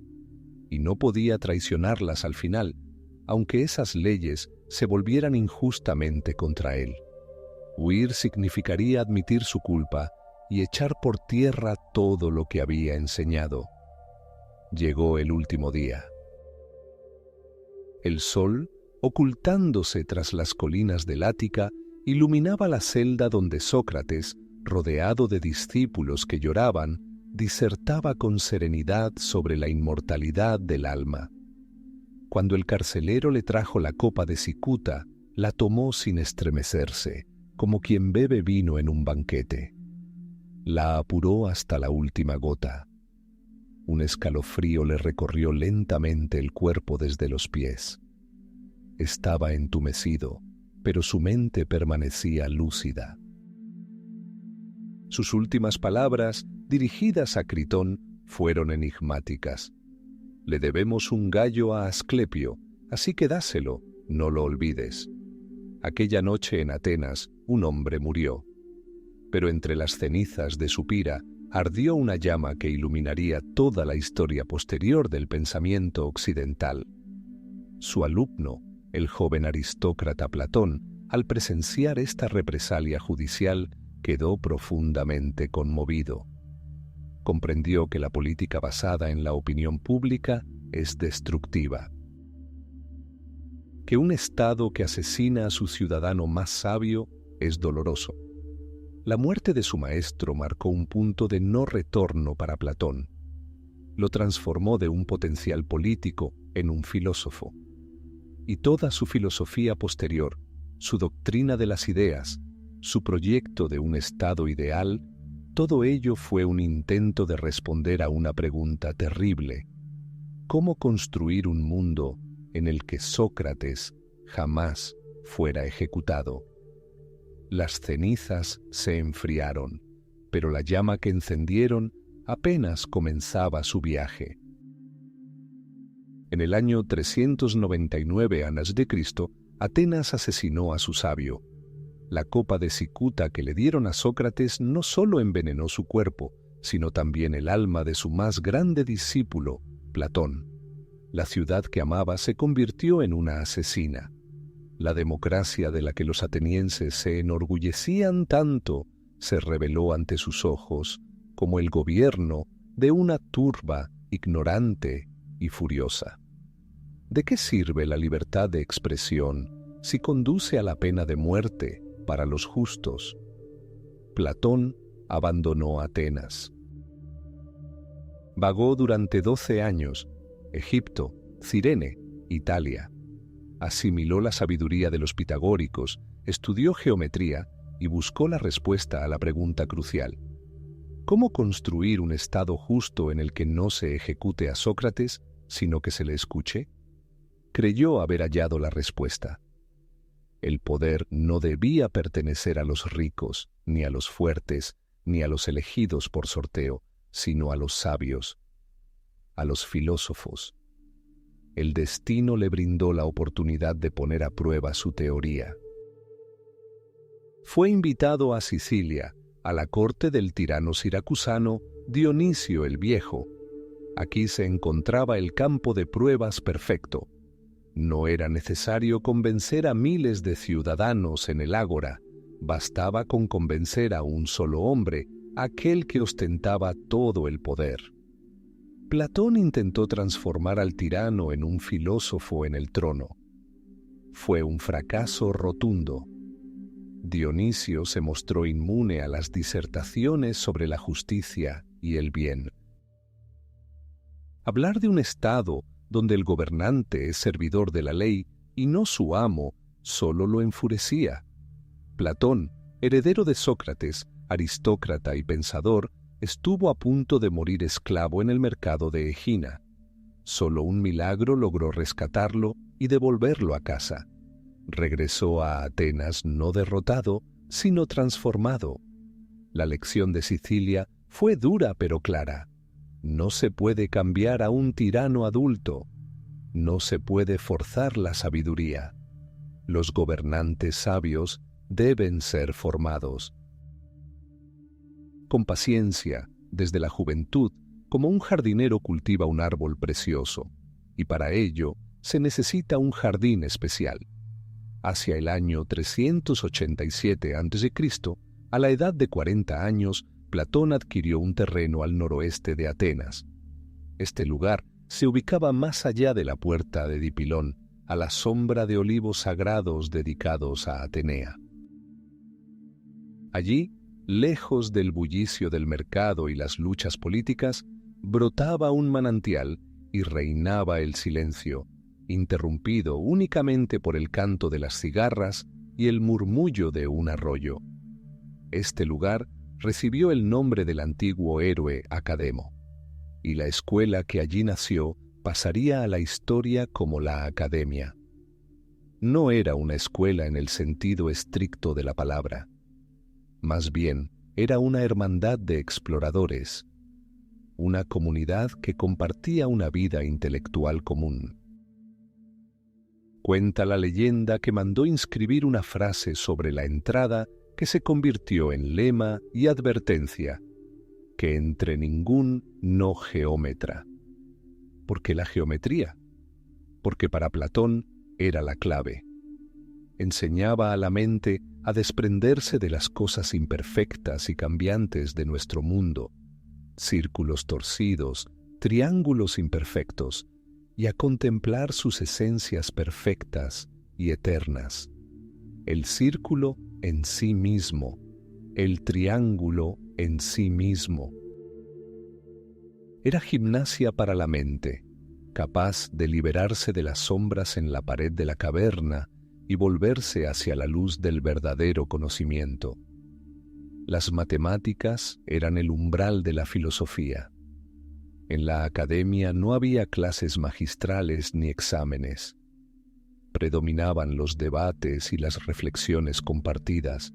S1: y no podía traicionarlas al final, aunque esas leyes se volvieran injustamente contra él. Huir significaría admitir su culpa y echar por tierra todo lo que había enseñado. Llegó el último día. El sol, ocultándose tras las colinas del Ática, iluminaba la celda donde Sócrates, rodeado de discípulos que lloraban, disertaba con serenidad sobre la inmortalidad del alma. Cuando el carcelero le trajo la copa de cicuta, la tomó sin estremecerse, como quien bebe vino en un banquete. La apuró hasta la última gota. Un escalofrío le recorrió lentamente el cuerpo desde los pies. Estaba entumecido, pero su mente permanecía lúcida. Sus últimas palabras, dirigidas a Critón, fueron enigmáticas. Le debemos un gallo a Asclepio, así que dáselo, no lo olvides. Aquella noche en Atenas, un hombre murió. Pero entre las cenizas de su pira ardió una llama que iluminaría toda la historia posterior del pensamiento occidental. Su alumno, el joven aristócrata Platón, al presenciar esta represalia judicial, quedó profundamente conmovido. Comprendió que la política basada en la opinión pública es destructiva. Que un Estado que asesina a su ciudadano más sabio es doloroso. La muerte de su maestro marcó un punto de no retorno para Platón. Lo transformó de un potencial político en un filósofo. Y toda su filosofía posterior, su doctrina de las ideas, su proyecto de un estado ideal, todo ello fue un intento de responder a una pregunta terrible: ¿cómo construir un mundo en el que Sócrates jamás fuera ejecutado? Las cenizas se enfriaron, pero la llama que encendieron apenas comenzaba su viaje. En el año 399 a.C., Atenas asesinó a su sabio. La copa de cicuta que le dieron a Sócrates no solo envenenó su cuerpo, sino también el alma de su más grande discípulo, Platón. La ciudad que amaba se convirtió en una asesina. La democracia de la que los atenienses se enorgullecían tanto se reveló ante sus ojos como el gobierno de una turba ignorante y furiosa. ¿De qué sirve la libertad de expresión si conduce a la pena de muerte para los justos. Platón abandonó Atenas. Vagó durante 12 años, Egipto, Cirene, Italia. Asimiló la sabiduría de los pitagóricos, estudió geometría y buscó la respuesta a la pregunta crucial: ¿cómo construir un estado justo en el que no se ejecute a Sócrates, sino que se le escuche? Creyó haber hallado la respuesta. El poder no debía pertenecer a los ricos, ni a los fuertes, ni a los elegidos por sorteo, sino a los sabios, a los filósofos. El destino le brindó la oportunidad de poner a prueba su teoría. Fue invitado a Sicilia, a la corte del tirano siracusano Dionisio el Viejo. Aquí se encontraba el campo de pruebas perfecto. No era necesario convencer a miles de ciudadanos en el ágora, bastaba con convencer a un solo hombre, aquel que ostentaba todo el poder. Platón intentó transformar al tirano en un filósofo en el trono. Fue un fracaso rotundo. Dionisio se mostró inmune a las disertaciones sobre la justicia y el bien. Hablar de un Estado donde el gobernante es servidor de la ley y no su amo, solo lo enfurecía. Platón, heredero de Sócrates, aristócrata y pensador, estuvo a punto de morir esclavo en el mercado de Egina. Solo un milagro logró rescatarlo y devolverlo a casa. Regresó a Atenas no derrotado, sino transformado. La lección de Sicilia fue dura pero clara. No se puede cambiar a un tirano adulto. No se puede forzar la sabiduría. Los gobernantes sabios deben ser formados. Con paciencia, desde la juventud, como un jardinero cultiva un árbol precioso, y para ello se necesita un jardín especial. Hacia el año 387 a.C., a la edad de 40 años, Platón adquirió un terreno al noroeste de Atenas. Este lugar se ubicaba más allá de la puerta de Dipilón, a la sombra de olivos sagrados dedicados a Atenea. Allí, lejos del bullicio del mercado y las luchas políticas, brotaba un manantial y reinaba el silencio, interrumpido únicamente por el canto de las cigarras y el murmullo de un arroyo. Este lugar recibió el nombre del antiguo héroe Academo, y la escuela que allí nació pasaría a la historia como la Academia. No era una escuela en el sentido estricto de la palabra. Más bien, era una hermandad de exploradores, una comunidad que compartía una vida intelectual común. Cuenta la leyenda que mandó inscribir una frase sobre la entrada que se convirtió en lema y advertencia: que entre ningún no geómetra. ¿Por qué la geometría? Porque para Platón era la clave. Enseñaba a la mente a desprenderse de las cosas imperfectas y cambiantes de nuestro mundo, círculos torcidos, triángulos imperfectos, y a contemplar sus esencias perfectas y eternas. El círculo en sí mismo, el triángulo en sí mismo. Era gimnasia para la mente, capaz de liberarse de las sombras en la pared de la caverna y volverse hacia la luz del verdadero conocimiento. Las matemáticas eran el umbral de la filosofía. En la academia no había clases magistrales ni exámenes. Predominaban los debates y las reflexiones compartidas.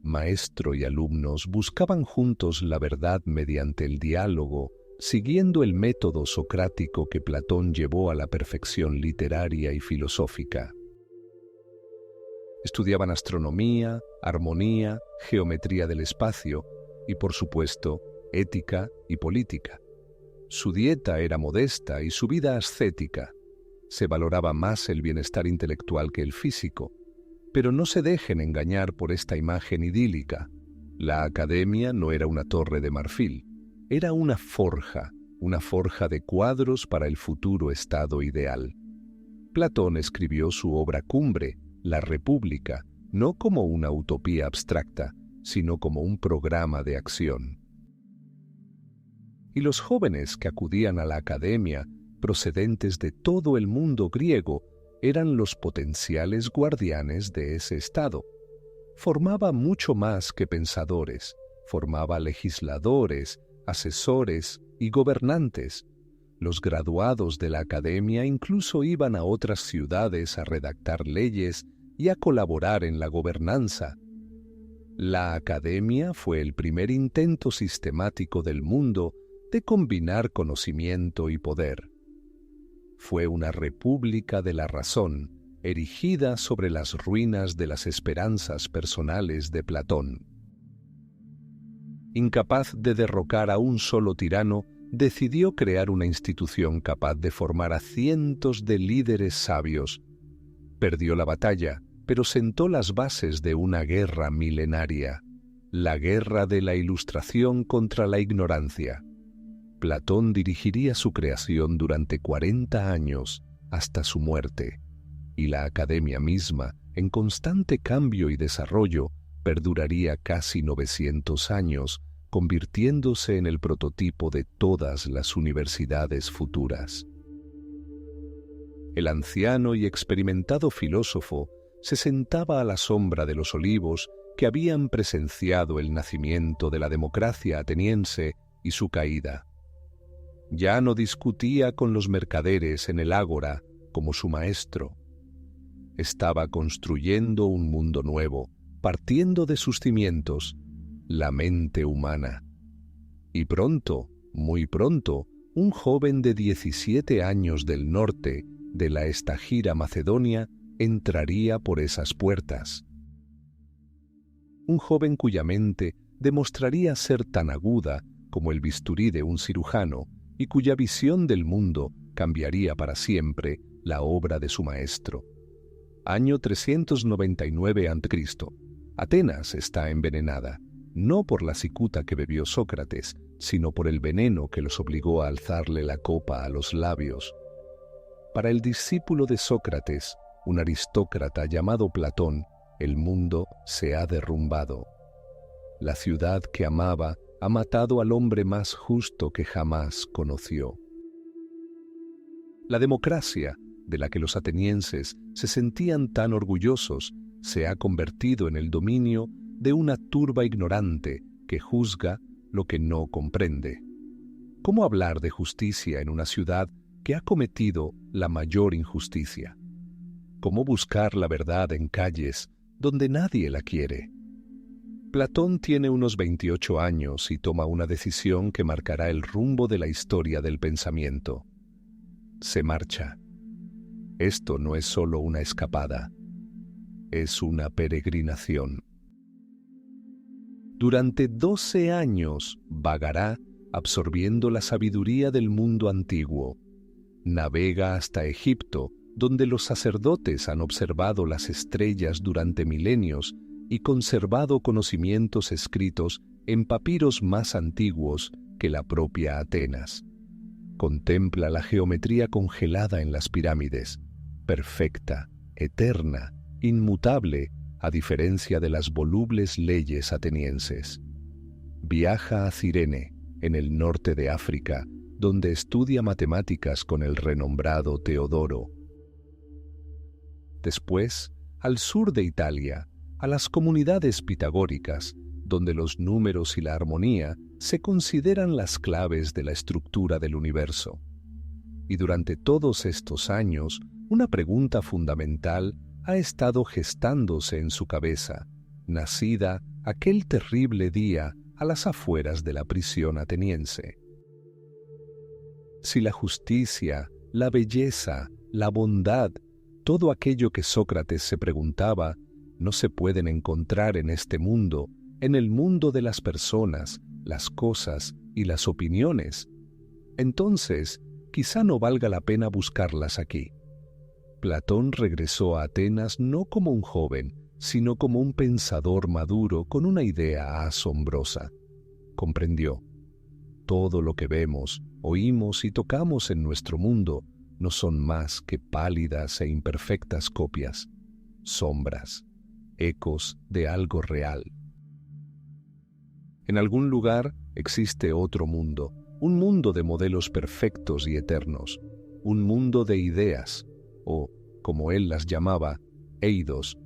S1: Maestro y alumnos buscaban juntos la verdad mediante el diálogo, siguiendo el método socrático que Platón llevó a la perfección literaria y filosófica. Estudiaban astronomía, armonía, geometría del espacio y, por supuesto, ética y política. Su dieta era modesta y su vida ascética. Se valoraba más el bienestar intelectual que el físico, pero no se dejen engañar por esta imagen idílica. La academia no era una torre de marfil, era una forja de cuadros para el futuro estado ideal. Platón escribió su obra cumbre, La República, no como una utopía abstracta, sino como un programa de acción. Y los jóvenes que acudían a la academia, procedentes de todo el mundo griego, eran los potenciales guardianes de ese estado. Formaba mucho más que pensadores, formaba legisladores, asesores y gobernantes. Los graduados de la academia incluso iban a otras ciudades a redactar leyes y a colaborar en la gobernanza. La academia fue el primer intento sistemático del mundo de combinar conocimiento y poder. Fue una república de la razón, erigida sobre las ruinas de las esperanzas personales de Platón. Incapaz de derrocar a un solo tirano, decidió crear una institución capaz de formar a cientos de líderes sabios. Perdió la batalla, pero sentó las bases de una guerra milenaria, la guerra de la Ilustración contra la ignorancia. Platón dirigiría su creación durante 40 años, hasta su muerte, y la academia misma, en constante cambio y desarrollo, perduraría casi 900 años, convirtiéndose en el prototipo de todas las universidades futuras. El anciano y experimentado filósofo se sentaba a la sombra de los olivos que habían presenciado el nacimiento de la democracia ateniense y su caída. Ya no discutía con los mercaderes en el ágora como su maestro. Estaba construyendo un mundo nuevo, partiendo de sus cimientos, la mente humana. Y pronto, muy pronto, un joven de 17 años del norte, de la Estagira Macedonia, entraría por esas puertas. Un joven cuya mente demostraría ser tan aguda como el bisturí de un cirujano y cuya visión del mundo cambiaría para siempre la obra de su maestro. Año 399 a.C. Atenas está envenenada, no por la cicuta que bebió Sócrates, sino por el veneno que los obligó a alzarle la copa a los labios. Para el discípulo de Sócrates, un aristócrata llamado Platón, el mundo se ha derrumbado. La ciudad que amaba ha matado al hombre más justo que jamás conoció. La democracia, de la que los atenienses se sentían tan orgullosos, se ha convertido en el dominio de una turba ignorante que juzga lo que no comprende. ¿Cómo hablar de justicia en una ciudad que ha cometido la mayor injusticia? ¿Cómo buscar la verdad en calles donde nadie la quiere? Platón tiene unos 28 años y toma una decisión que marcará el rumbo de la historia del pensamiento. Se marcha. Esto no es solo una escapada, es una peregrinación. Durante 12 años vagará absorbiendo la sabiduría del mundo antiguo. Navega hasta Egipto, donde los sacerdotes han observado las estrellas durante milenios y conservado conocimientos escritos en papiros más antiguos que la propia Atenas. Contempla la geometría congelada en las pirámides, perfecta, eterna, inmutable, a diferencia de las volubles leyes atenienses. Viaja a Cirene, en el norte de África, donde estudia matemáticas con el renombrado Teodoro. Después, al sur de Italia, a las comunidades pitagóricas, donde los números y la armonía se consideran las claves de la estructura del universo. Y durante todos estos años, una pregunta fundamental ha estado gestándose en su cabeza, nacida aquel terrible día a las afueras de la prisión ateniense. Si la justicia, la belleza, la bondad, todo aquello que Sócrates se preguntaba, no se pueden encontrar en este mundo, en el mundo de las personas, las cosas y las opiniones, entonces quizá no valga la pena buscarlas aquí. Platón regresó a Atenas no como un joven, sino como un pensador maduro con una idea asombrosa. Comprendió: todo lo que vemos, oímos y tocamos en nuestro mundo no son más que pálidas e imperfectas copias, sombras, ecos de algo real. En algún lugar existe otro mundo, un mundo de modelos perfectos y eternos, un mundo de ideas, o, como él las llamaba, eidos.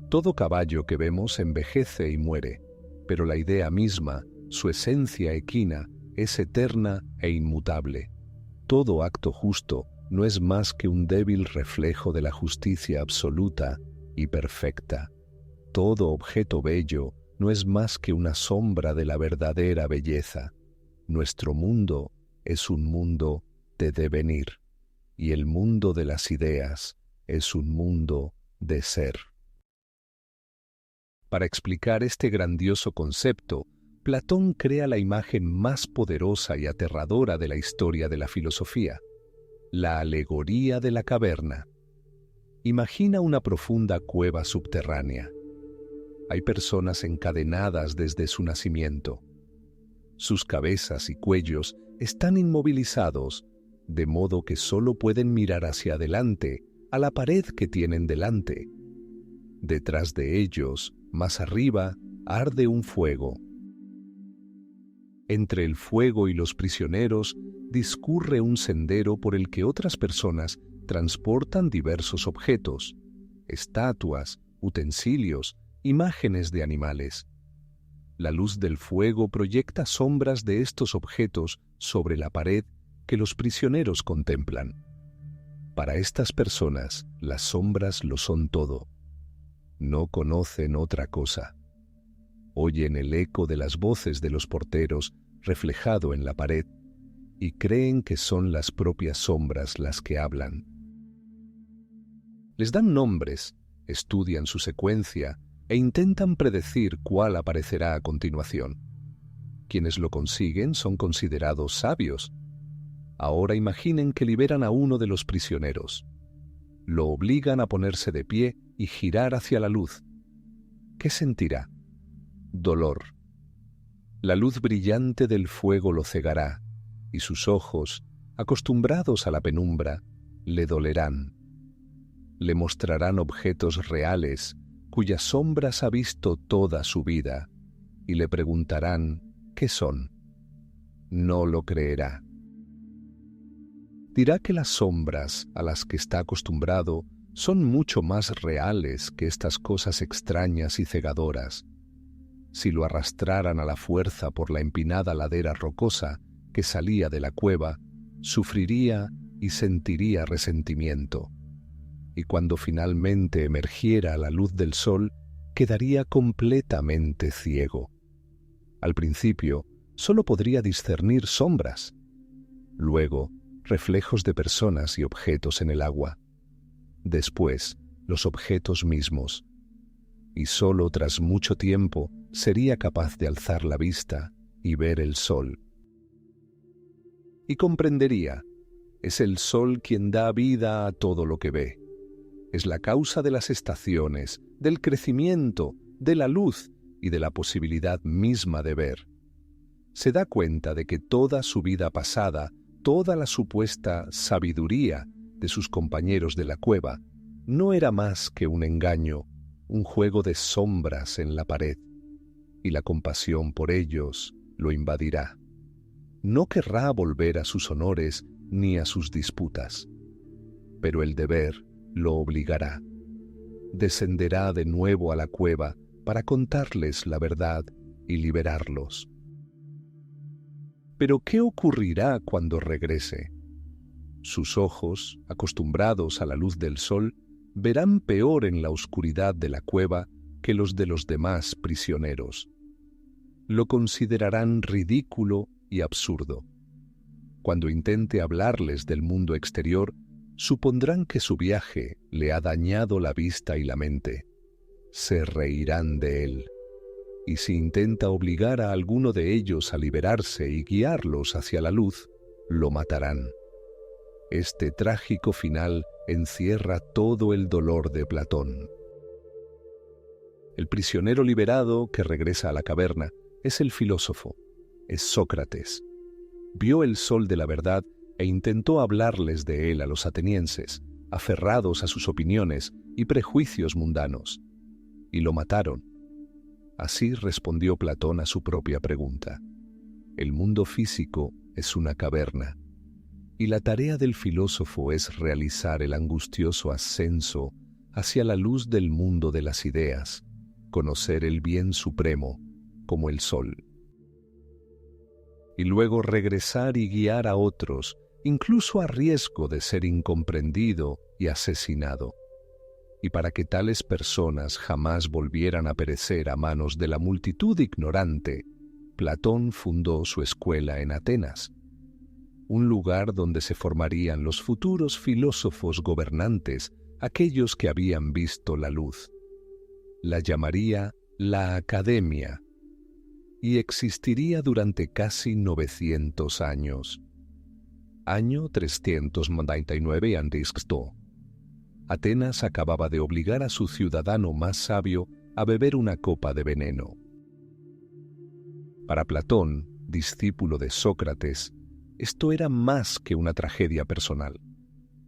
S1: Todo caballo que vemos envejece y muere, pero la idea misma, su esencia equina, es eterna e inmutable. Todo acto justo no es más que un débil reflejo de la justicia absoluta y perfecta. Todo objeto bello no es más que una sombra de la verdadera belleza. Nuestro mundo es un mundo de devenir, y el mundo de las ideas es un mundo de ser. Para explicar este grandioso concepto, Platón crea la imagen más poderosa y aterradora de la historia de la filosofía, la alegoría de la caverna. Imagina una profunda cueva subterránea. Hay personas encadenadas desde su nacimiento. Sus cabezas y cuellos están inmovilizados, de modo que solo pueden mirar hacia adelante, a la pared que tienen delante. Detrás de ellos, más arriba, arde un fuego. Entre el fuego y los prisioneros discurre un sendero por el que otras personas transportan diversos objetos, estatuas, utensilios, imágenes de animales. La luz del fuego proyecta sombras de estos objetos sobre la pared que los prisioneros contemplan. Para estas personas, las sombras lo son todo. No conocen otra cosa. Oyen el eco de las voces de los porteros reflejado en la pared y creen que son las propias sombras las que hablan. Les dan nombres, estudian su secuencia e intentan predecir cuál aparecerá a continuación. Quienes lo consiguen son considerados sabios. Ahora imaginen que liberan a uno de los prisioneros. Lo obligan a ponerse de pie y girar hacia la luz. ¿Qué sentirá? Dolor. La luz brillante del fuego lo cegará, y sus ojos, acostumbrados a la penumbra, le dolerán. Le mostrarán objetos reales, cuyas sombras ha visto toda su vida, y le preguntarán ¿qué son? No lo creerá. Dirá que las sombras a las que está acostumbrado son mucho más reales que estas cosas extrañas y cegadoras. Si lo arrastraran a la fuerza por la empinada ladera rocosa que salía de la cueva, sufriría y sentiría resentimiento. Y cuando finalmente emergiera a la luz del sol, quedaría completamente ciego. Al principio, solo podría discernir sombras. Luego, reflejos de personas y objetos en el agua. Después, los objetos mismos. Y solo tras mucho tiempo sería capaz de alzar la vista y ver el sol. Y comprendería, es el sol quien da vida a todo lo que ve. Es la causa de las estaciones, del crecimiento, de la luz y de la posibilidad misma de ver. Se da cuenta de que toda su vida pasada, toda la supuesta sabiduría de sus compañeros de la cueva, no era más que un engaño, un juego de sombras en la pared, y la compasión por ellos lo invadirá. No querrá volver a sus honores ni a sus disputas, pero el deber lo obligará. Descenderá de nuevo a la cueva para contarles la verdad y liberarlos. Pero ¿qué ocurrirá cuando regrese? Sus ojos, acostumbrados a la luz del sol, verán peor en la oscuridad de la cueva que los de los demás prisioneros. Lo considerarán ridículo y absurdo. Cuando intente hablarles del mundo exterior, supondrán que su viaje le ha dañado la vista y la mente. Se reirán de él. Y si intenta obligar a alguno de ellos a liberarse y guiarlos hacia la luz, lo matarán. Este trágico final encierra todo el dolor de Platón. El prisionero liberado que regresa a la caverna es el filósofo, es Sócrates. Vio el sol de la verdad e intentó hablarles de él a los atenienses, aferrados a sus opiniones y prejuicios mundanos, y lo mataron. Así respondió Platón a su propia pregunta. El mundo físico es una caverna, y la tarea del filósofo es realizar el angustioso ascenso hacia la luz del mundo de las ideas, conocer el bien supremo como el sol, y luego regresar y guiar a otros, incluso a riesgo de ser incomprendido y asesinado. Y para que tales personas jamás volvieran a perecer a manos de la multitud ignorante, Platón fundó su escuela en Atenas, un lugar donde se formarían los futuros filósofos gobernantes, aquellos que habían visto la luz. La llamaría la Academia, y existiría durante casi 900 años. Año 399 a.C. Atenas acababa de obligar a su ciudadano más sabio a beber una copa de veneno. Para Platón, discípulo de Sócrates, esto era más que una tragedia personal.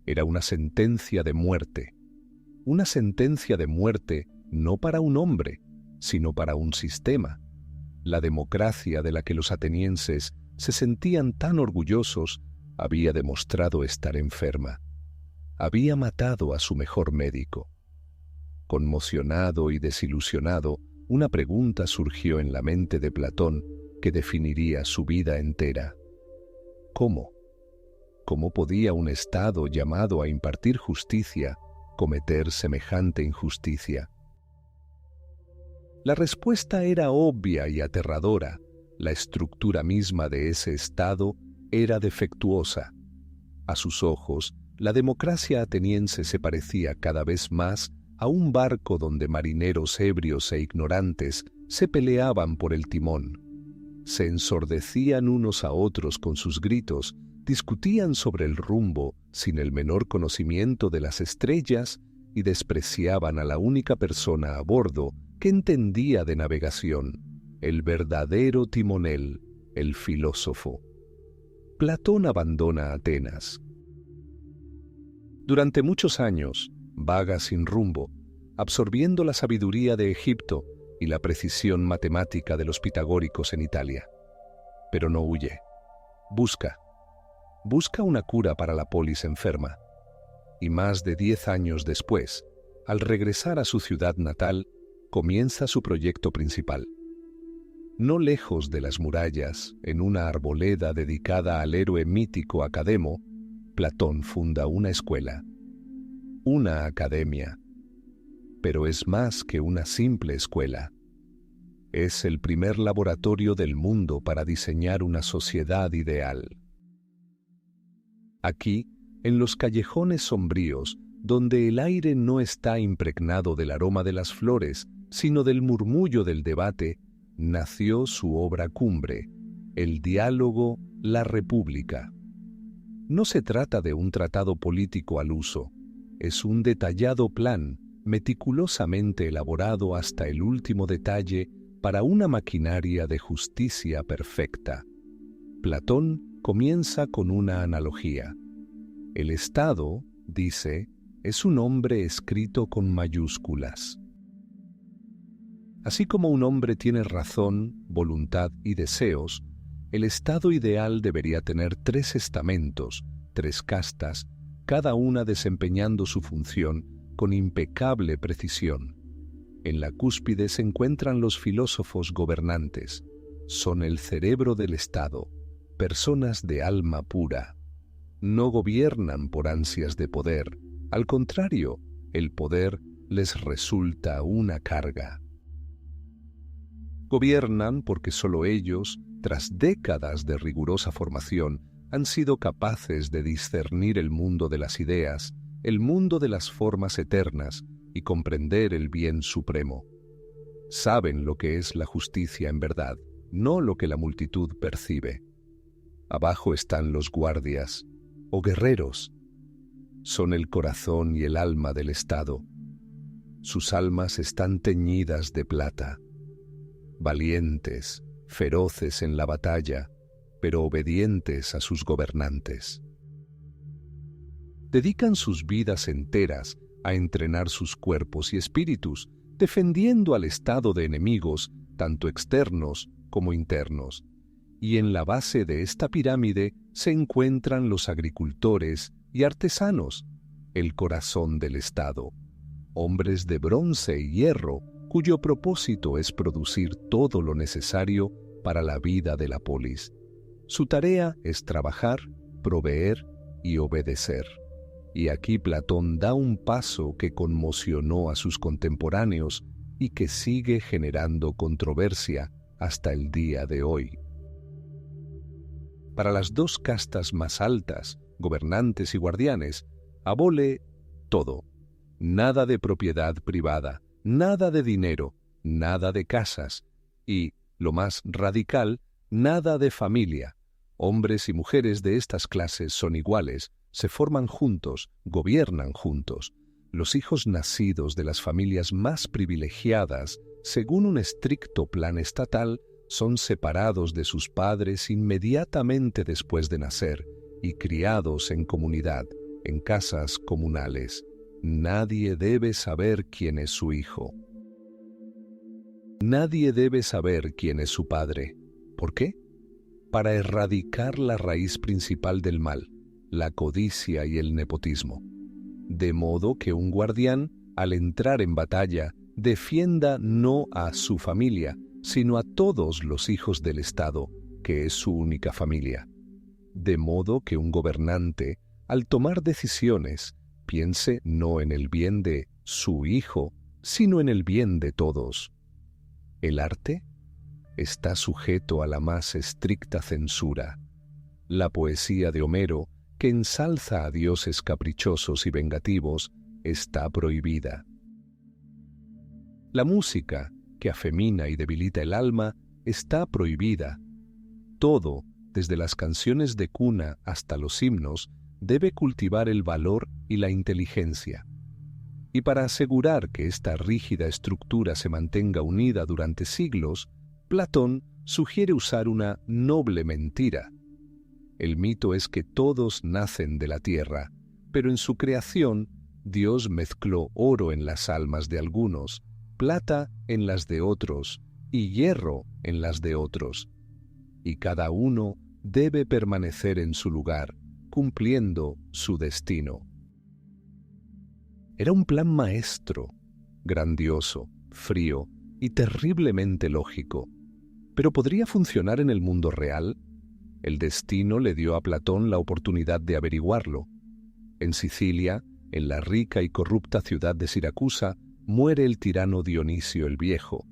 S1: Era una sentencia de muerte. Una sentencia de muerte no para un hombre, sino para un sistema. La democracia de la que los atenienses se sentían tan orgullosos había demostrado estar enferma. Había matado a su mejor médico. Conmocionado y desilusionado, una pregunta surgió en la mente de Platón que definiría su vida entera. ¿Cómo? ¿Cómo podía un Estado llamado a impartir justicia cometer semejante injusticia? La respuesta era obvia y aterradora. La estructura misma de ese Estado era defectuosa. A sus ojos, la democracia ateniense se parecía cada vez más a un barco donde marineros ebrios e ignorantes se peleaban por el timón. Se ensordecían unos a otros con sus gritos, discutían sobre el rumbo sin el menor conocimiento de las estrellas y despreciaban a la única persona a bordo que entendía de navegación, el verdadero timonel, el filósofo. Platón abandona Atenas. Durante muchos años, vaga sin rumbo, absorbiendo la sabiduría de Egipto y la precisión matemática de los pitagóricos en Italia. Pero no huye. Busca una cura para la polis enferma. Y más de 10 años después, al regresar a su ciudad natal, comienza su proyecto principal. No lejos de las murallas, en una arboleda dedicada al héroe mítico Academo, Platón funda una escuela, una academia. Pero es más que una simple escuela. Es el primer laboratorio del mundo para diseñar una sociedad ideal. Aquí, en los callejones sombríos, donde el aire no está impregnado del aroma de las flores, sino del murmullo del debate, nació su obra cumbre, el diálogo, la república. No se trata de un tratado político al uso, es un detallado plan, meticulosamente elaborado hasta el último detalle para una maquinaria de justicia perfecta. Platón comienza con una analogía. El Estado, dice, es un hombre escrito con mayúsculas. Así como un hombre tiene razón, voluntad y deseos, el estado ideal debería tener 3 estamentos, 3 castas, cada una desempeñando su función con impecable precisión. En la cúspide se encuentran los filósofos gobernantes. Son el cerebro del Estado, personas de alma pura. No gobiernan por ansias de poder. Al contrario, el poder les resulta una carga. Gobiernan porque solo ellos, tras décadas de rigurosa formación, han sido capaces de discernir el mundo de las ideas, el mundo de las formas eternas y comprender el bien supremo. Saben lo que es la justicia en verdad, no lo que la multitud percibe. Abajo están los guardias, o guerreros. Son el corazón y el alma del Estado. Sus almas están teñidas de plata. Valientes, feroces en la batalla, pero obedientes a sus gobernantes. dedican sus vidas enteras a entrenar sus cuerpos y espíritus, defendiendo al Estado de enemigos, tanto externos como internos. Y en la base de esta pirámide se encuentran los agricultores y artesanos, el corazón del Estado, hombres de bronce y hierro, cuyo propósito es producir todo lo necesario para la vida de la polis. Su tarea es trabajar, proveer y obedecer. Y aquí Platón da un paso que conmocionó a sus contemporáneos y que sigue generando controversia hasta el día de hoy. Para las dos castas más altas, gobernantes y guardianes, abole todo. Nada de propiedad privada, nada de dinero, nada de casas y, lo más radical, nada de familia. Hombres y mujeres de estas clases son iguales, se forman juntos, gobiernan juntos. Los hijos nacidos de las familias más privilegiadas, según un estricto plan estatal, son separados de sus padres inmediatamente después de nacer y criados en comunidad, en casas comunales. Nadie debe saber quién es su hijo. Nadie debe saber quién es su padre. ¿Por qué? Para erradicar la raíz principal del mal, la codicia y el nepotismo. De modo que un guardián, al entrar en batalla, defienda no a su familia, sino a todos los hijos del Estado, que es su única familia. De modo que un gobernante, al tomar decisiones, piense no en el bien de su hijo, sino en el bien de todos. El arte está sujeto a la más estricta censura. La poesía de Homero, que ensalza a dioses caprichosos y vengativos, está prohibida. La música, que afemina y debilita el alma, está prohibida. Todo, desde las canciones de cuna hasta los himnos, debe cultivar el valor y la inteligencia. Y para asegurar que esta rígida estructura se mantenga unida durante siglos, Platón sugiere usar una noble mentira. El mito es que todos nacen de la tierra, pero en su creación Dios mezcló oro en las almas de algunos, plata en las de otros y hierro en las de otros. Y cada uno debe permanecer en su lugar, cumpliendo su destino. Era un plan maestro, grandioso, frío y terriblemente lógico. ¿Pero podría funcionar en el mundo real? El destino le dio a Platón la oportunidad de averiguarlo. En Sicilia, en la rica y corrupta ciudad de Siracusa, muere el tirano Dionisio el Viejo.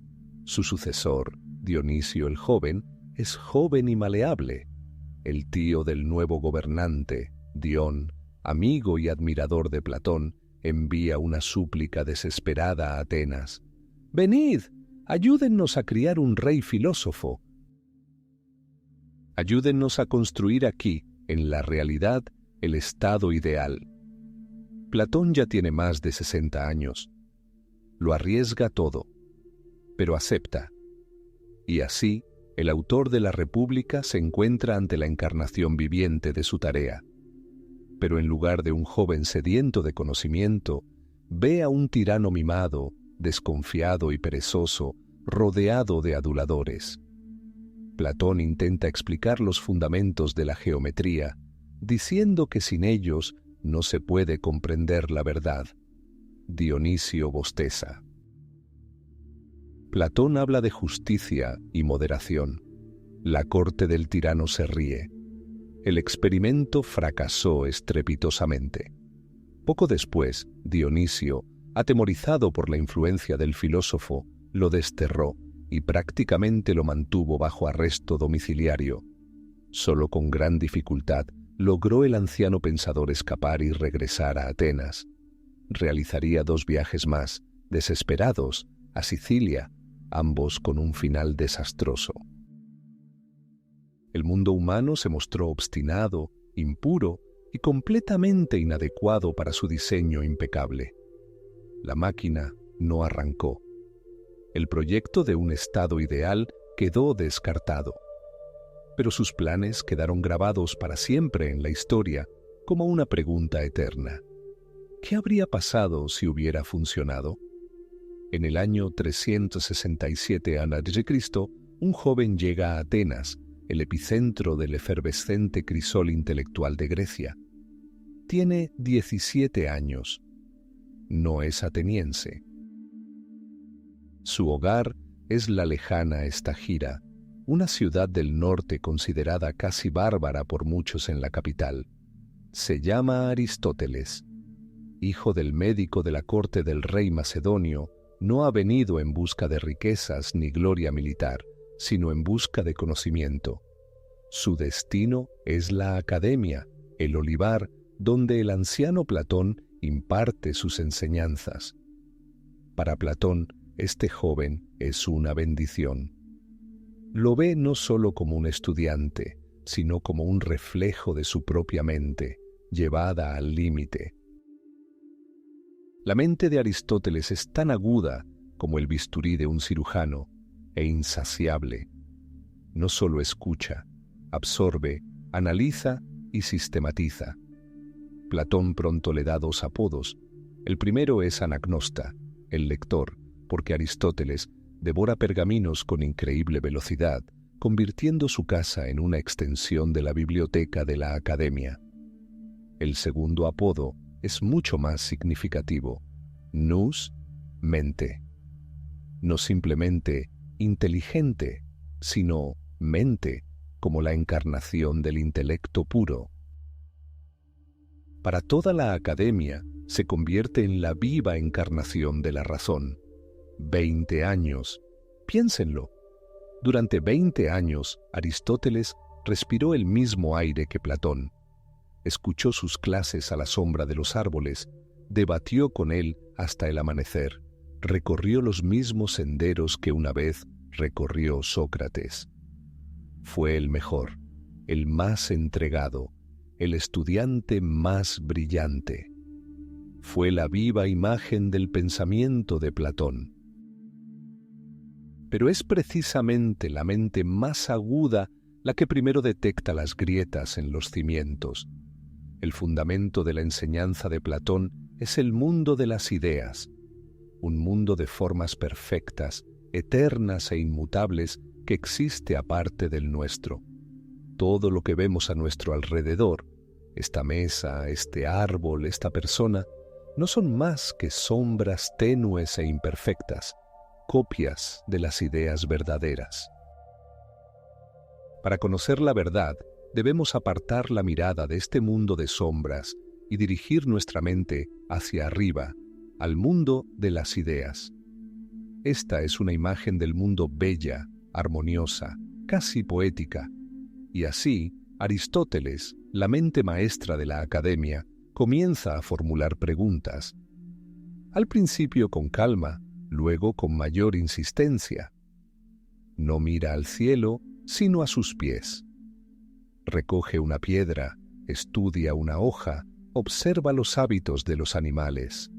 S1: Su sucesor, Dionisio el Joven, es joven y maleable. El tío del nuevo gobernante, Dión, amigo y admirador de Platón, envía una súplica desesperada a Atenas. «Venid, ayúdennos a criar un rey filósofo. Ayúdennos a construir aquí, en la realidad, el estado ideal». Platón ya tiene más de 60 años. Lo arriesga todo, pero acepta. Y así, el autor de la República se encuentra ante la encarnación viviente de su tarea. Pero en lugar de un joven sediento de conocimiento, ve a un tirano mimado, desconfiado y perezoso, rodeado de aduladores. Platón intenta explicar los fundamentos de la geometría, diciendo que sin ellos no se puede comprender la verdad. Dionisio bosteza. Platón habla de justicia y moderación. La corte del tirano se ríe. El experimento fracasó estrepitosamente. Poco después, Dionisio, atemorizado por la influencia del filósofo, lo desterró y prácticamente lo mantuvo bajo arresto domiciliario. Solo con gran dificultad logró el anciano pensador escapar y regresar a Atenas. Realizaría 2 viajes más, desesperados, a Sicilia, ambos con un final desastroso. El mundo humano se mostró obstinado, impuro y completamente inadecuado para su diseño impecable. La máquina no arrancó. El proyecto de un estado ideal quedó descartado. Pero sus planes quedaron grabados para siempre en la historia como una pregunta eterna. ¿Qué habría pasado si hubiera funcionado? En el año 367 a.C., un joven llega a Atenas, el epicentro del efervescente crisol intelectual de Grecia. Tiene 17 años. No es ateniense. Su hogar es la lejana Estagira, una ciudad del norte considerada casi bárbara por muchos en la capital. Se llama Aristóteles. Hijo del médico de la corte del rey macedonio, no ha venido en busca de riquezas ni gloria militar, sino en busca de conocimiento. Su destino es la academia, el olivar, donde el anciano Platón imparte sus enseñanzas. Para Platón, este joven es una bendición. Lo ve no solo como un estudiante, sino como un reflejo de su propia mente, llevada al límite. La mente de Aristóteles es tan aguda como el bisturí de un cirujano e insaciable. No solo escucha, absorbe, analiza y sistematiza. Platón pronto le da dos apodos. El primero es Anagnosta, el lector, porque Aristóteles devora pergaminos con increíble velocidad, convirtiendo su casa en una extensión de la biblioteca de la academia. El segundo apodo es mucho más significativo. Nous, mente. No simplemente inteligente, sino mente, como la encarnación del intelecto puro. Para toda la academia, se convierte en la viva encarnación de la razón. 20 años. Piénsenlo. Durante 20 años, Aristóteles respiró el mismo aire que Platón. Escuchó sus clases a la sombra de los árboles, debatió con él hasta el amanecer, recorrió los mismos senderos que una vez recorrió Sócrates. Fue el mejor, el más entregado, el estudiante más brillante. Fue la viva imagen del pensamiento de Platón. Pero es precisamente la mente más aguda la que primero detecta las grietas en los cimientos. El fundamento de la enseñanza de Platón es el mundo de las ideas, un mundo de formas perfectas, eternas e inmutables que existe aparte del nuestro. Todo lo que vemos a nuestro alrededor, esta mesa, este árbol, esta persona, no son más que sombras tenues e imperfectas, copias de las ideas verdaderas. Para conocer la verdad, debemos apartar la mirada de este mundo de sombras y dirigir nuestra mente hacia arriba, al mundo de las ideas. Esta es una imagen del mundo bella, armoniosa, casi poética, y así Aristóteles, la mente maestra de la academia, comienza a formular preguntas. Al principio con calma, luego con mayor insistencia. No mira al cielo, sino a sus pies. Recoge una piedra, estudia una hoja, observa los hábitos de los animales.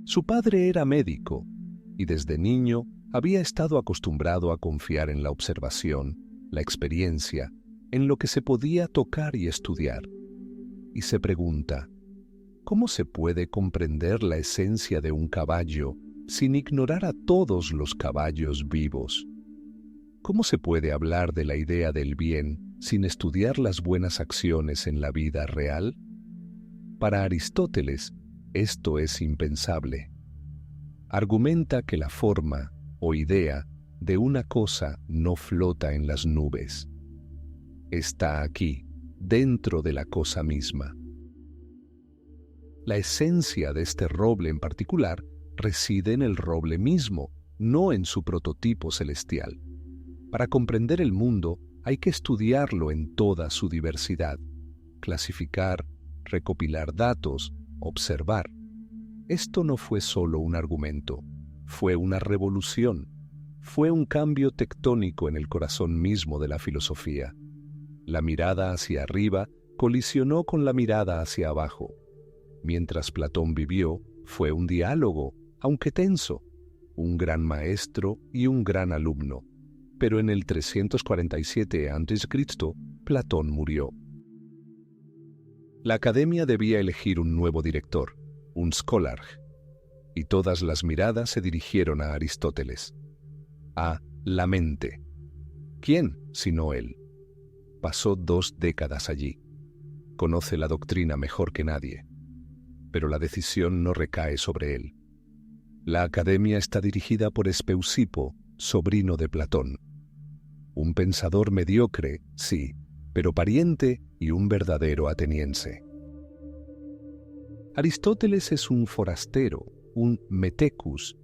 S1: Su padre era médico, y desde niño había estado acostumbrado a confiar en la observación, la experiencia, en lo que se podía tocar y estudiar. Y se pregunta, ¿cómo se puede comprender la esencia de un caballo sin ignorar a todos los caballos vivos? ¿Cómo se puede hablar de la idea del bien sin estudiar las buenas acciones en la vida real? Para Aristóteles, esto es impensable. Argumenta que la forma o idea de una cosa no flota en las nubes. Está aquí, dentro de la cosa misma. La esencia de este roble en particular reside en el roble mismo, no en su prototipo celestial. Para comprender el mundo hay que estudiarlo en toda su diversidad, clasificar, recopilar datos, observar. Esto no fue solo un argumento, fue una revolución, fue un cambio tectónico en el corazón mismo de la filosofía. La mirada hacia arriba colisionó con la mirada hacia abajo. Mientras Platón vivió, fue un diálogo, aunque tenso, un gran maestro y un gran alumno. Pero en el 347 a.C., Platón murió. La academia debía elegir un nuevo director, un scholarch, y todas las miradas se dirigieron a Aristóteles, a la mente. ¿Quién, sino él? Pasó 2 décadas allí. Conoce la doctrina mejor que nadie, pero la decisión no recae sobre él. La academia está dirigida por Espeusipo, sobrino de Platón. Un pensador mediocre, sí, pero pariente y un verdadero ateniense. Aristóteles es un forastero, un metecus,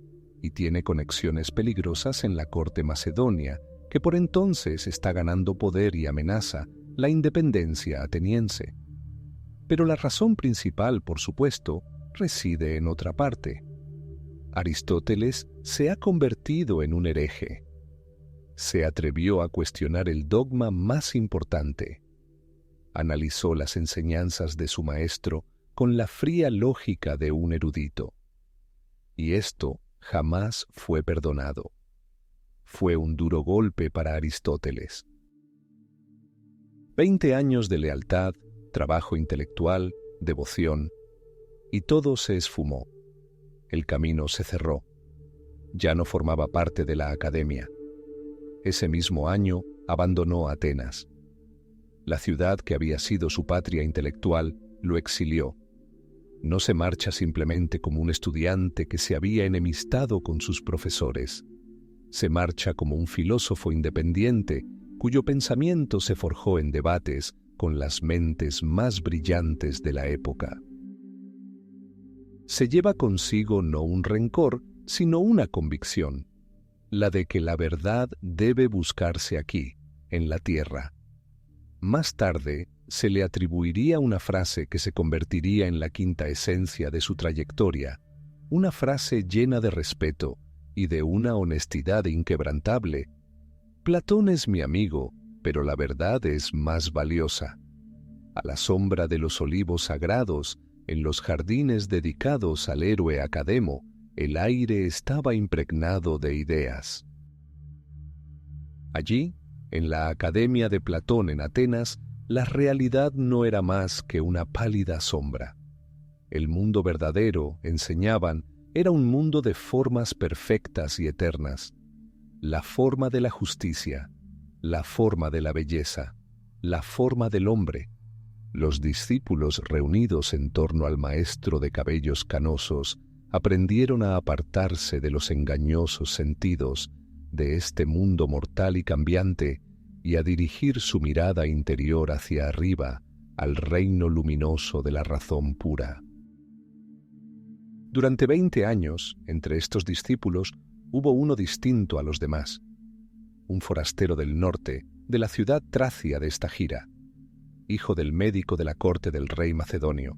S1: y tiene conexiones peligrosas en la corte macedonia, que por entonces está ganando poder y amenaza la independencia ateniense. Pero la razón principal, por supuesto, reside en otra parte. Aristóteles se ha convertido en un hereje. Se atrevió a cuestionar el dogma más importante. Analizó las enseñanzas de su maestro con la fría lógica de un erudito. Y esto jamás fue perdonado. Fue un duro golpe para Aristóteles. 20 años de lealtad, trabajo intelectual, devoción, y todo se esfumó. El camino se cerró. Ya no formaba parte de la academia. Ese mismo año abandonó Atenas. La ciudad que había sido su patria intelectual lo exilió. No se marcha simplemente como un estudiante que se había enemistado con sus profesores. Se marcha como un filósofo independiente cuyo pensamiento se forjó en debates con las mentes más brillantes de la época. Se lleva consigo no un rencor, sino una convicción, la de que la verdad debe buscarse aquí, en la tierra. Más tarde, se le atribuiría una frase que se convertiría en la quinta esencia de su trayectoria, una frase llena de respeto y de una honestidad inquebrantable. Platón es mi amigo, pero la verdad es más valiosa. A la sombra de los olivos sagrados, en los jardines dedicados al héroe Academo, el aire estaba impregnado de ideas. Allí, en la Academia de Platón en Atenas, la realidad no era más que una pálida sombra. El mundo verdadero, enseñaban, era un mundo de formas perfectas y eternas. La forma de la justicia, la forma de la belleza, la forma del hombre. Los discípulos reunidos en torno al maestro de cabellos canosos aprendieron a apartarse de los engañosos sentidos de este mundo mortal y cambiante y a dirigir su mirada interior hacia arriba, al reino luminoso de la razón pura. Durante 20 años, entre estos discípulos, hubo uno distinto a los demás, un forastero del norte, de la ciudad tracia de esta gira, hijo del médico de la corte del rey macedonio.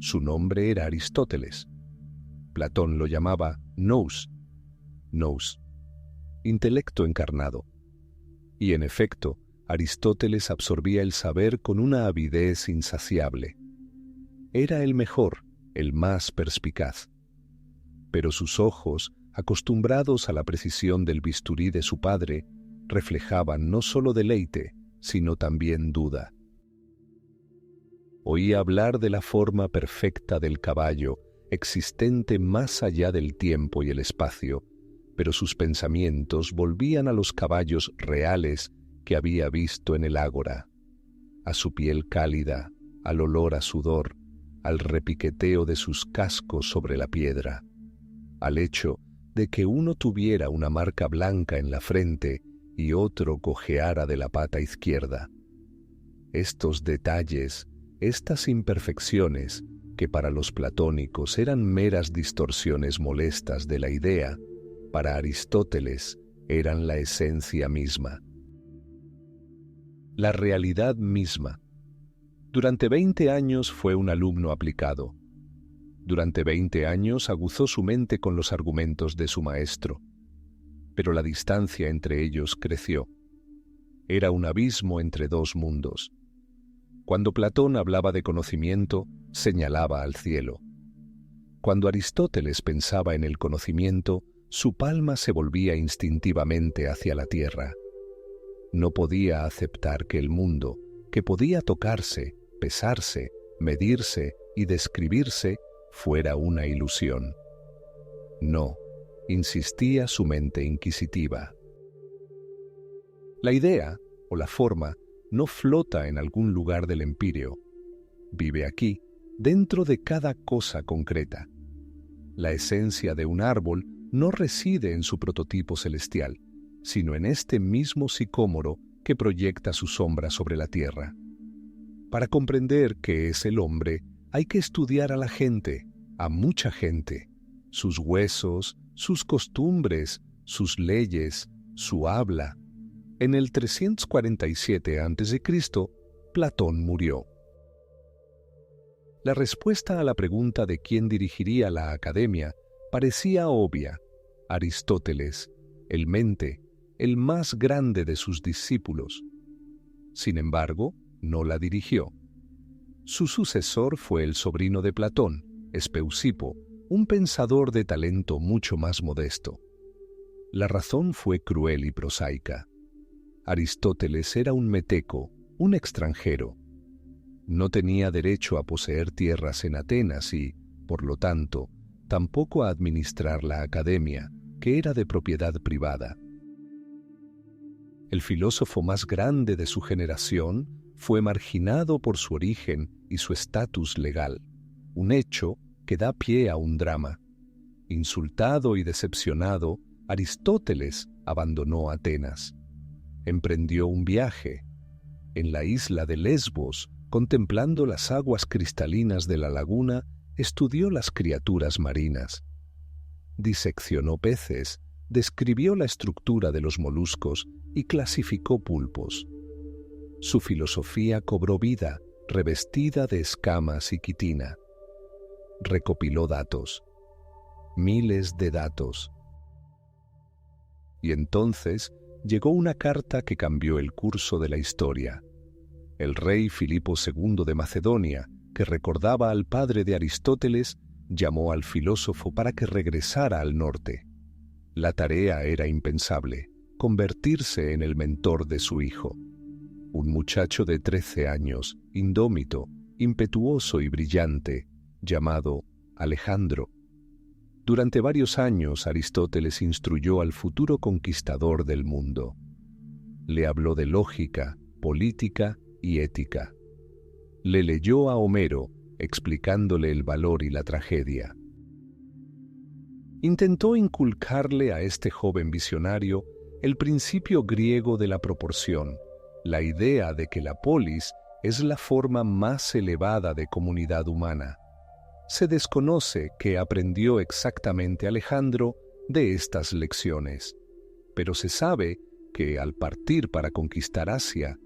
S1: Su nombre era Aristóteles. Platón lo llamaba nous, intelecto encarnado. Y en efecto, Aristóteles absorbía el saber con una avidez insaciable. Era el mejor, el más perspicaz. Pero sus ojos, acostumbrados a la precisión del bisturí de su padre, reflejaban no solo deleite, sino también duda. Oía hablar de la forma perfecta del caballo, existente más allá del tiempo y el espacio, pero sus pensamientos volvían a los caballos reales que había visto en el ágora, a su piel cálida, al olor a sudor, al repiqueteo de sus cascos sobre la piedra, al hecho de que uno tuviera una marca blanca en la frente y otro cojeara de la pata izquierda. Estos detalles, estas imperfecciones, que para los platónicos eran meras distorsiones molestas de la idea, para Aristóteles eran la esencia misma. La realidad misma. Durante 20 años fue un alumno aplicado. Durante 20 años aguzó su mente con los argumentos de su maestro. Pero la distancia entre ellos creció. Era un abismo entre dos mundos. Cuando Platón hablaba de conocimiento, señalaba al cielo. Cuando Aristóteles pensaba en el conocimiento, su palma se volvía instintivamente hacia la tierra. No podía aceptar que el mundo, que podía tocarse, pesarse, medirse y describirse fuera una ilusión. No, insistía su mente inquisitiva. La idea o la forma no flota en algún lugar del empíreo. Vive aquí, dentro de cada cosa concreta. La esencia de un árbol no reside en su prototipo celestial, sino en este mismo sicómoro que proyecta su sombra sobre la tierra. Para comprender qué es el hombre, hay que estudiar a la gente, a mucha gente, sus huesos, sus costumbres, sus leyes, su habla. En el 347 a.C., Platón murió. La respuesta a la pregunta de quién dirigiría la academia parecía obvia: Aristóteles, el mente, el más grande de sus discípulos. Sin embargo, no la dirigió. Su sucesor fue el sobrino de Platón, Espeusipo, un pensador de talento mucho más modesto. La razón fue cruel y prosaica. Aristóteles era un meteco, un extranjero. No tenía derecho a poseer tierras en Atenas y, por lo tanto, tampoco a administrar la academia, que era de propiedad privada. El filósofo más grande de su generación fue marginado por su origen y su estatus legal, un hecho que da pie a un drama. Insultado y decepcionado, Aristóteles abandonó Atenas. Emprendió un viaje. En la isla de Lesbos, contemplando las aguas cristalinas de la laguna, estudió las criaturas marinas. Diseccionó peces, describió la estructura de los moluscos y clasificó pulpos. Su filosofía cobró vida, revestida de escamas y quitina. Recopiló datos, miles de datos. Y entonces llegó una carta que cambió el curso de la historia. El rey Filipo II de Macedonia, que recordaba al padre de Aristóteles, llamó al filósofo para que regresara al norte. La tarea era impensable: convertirse en el mentor de su hijo. Un muchacho de 13 años, indómito, impetuoso y brillante, llamado Alejandro. Durante varios años Aristóteles instruyó al futuro conquistador del mundo. Le habló de lógica, política y ética. Le leyó a Homero, explicándole el valor y la tragedia. Intentó inculcarle a este joven visionario el principio griego de la proporción, la idea de que la polis es la forma más elevada de comunidad humana. Se desconoce qué aprendió exactamente Alejandro de estas lecciones, pero se sabe que al partir para conquistar Asia,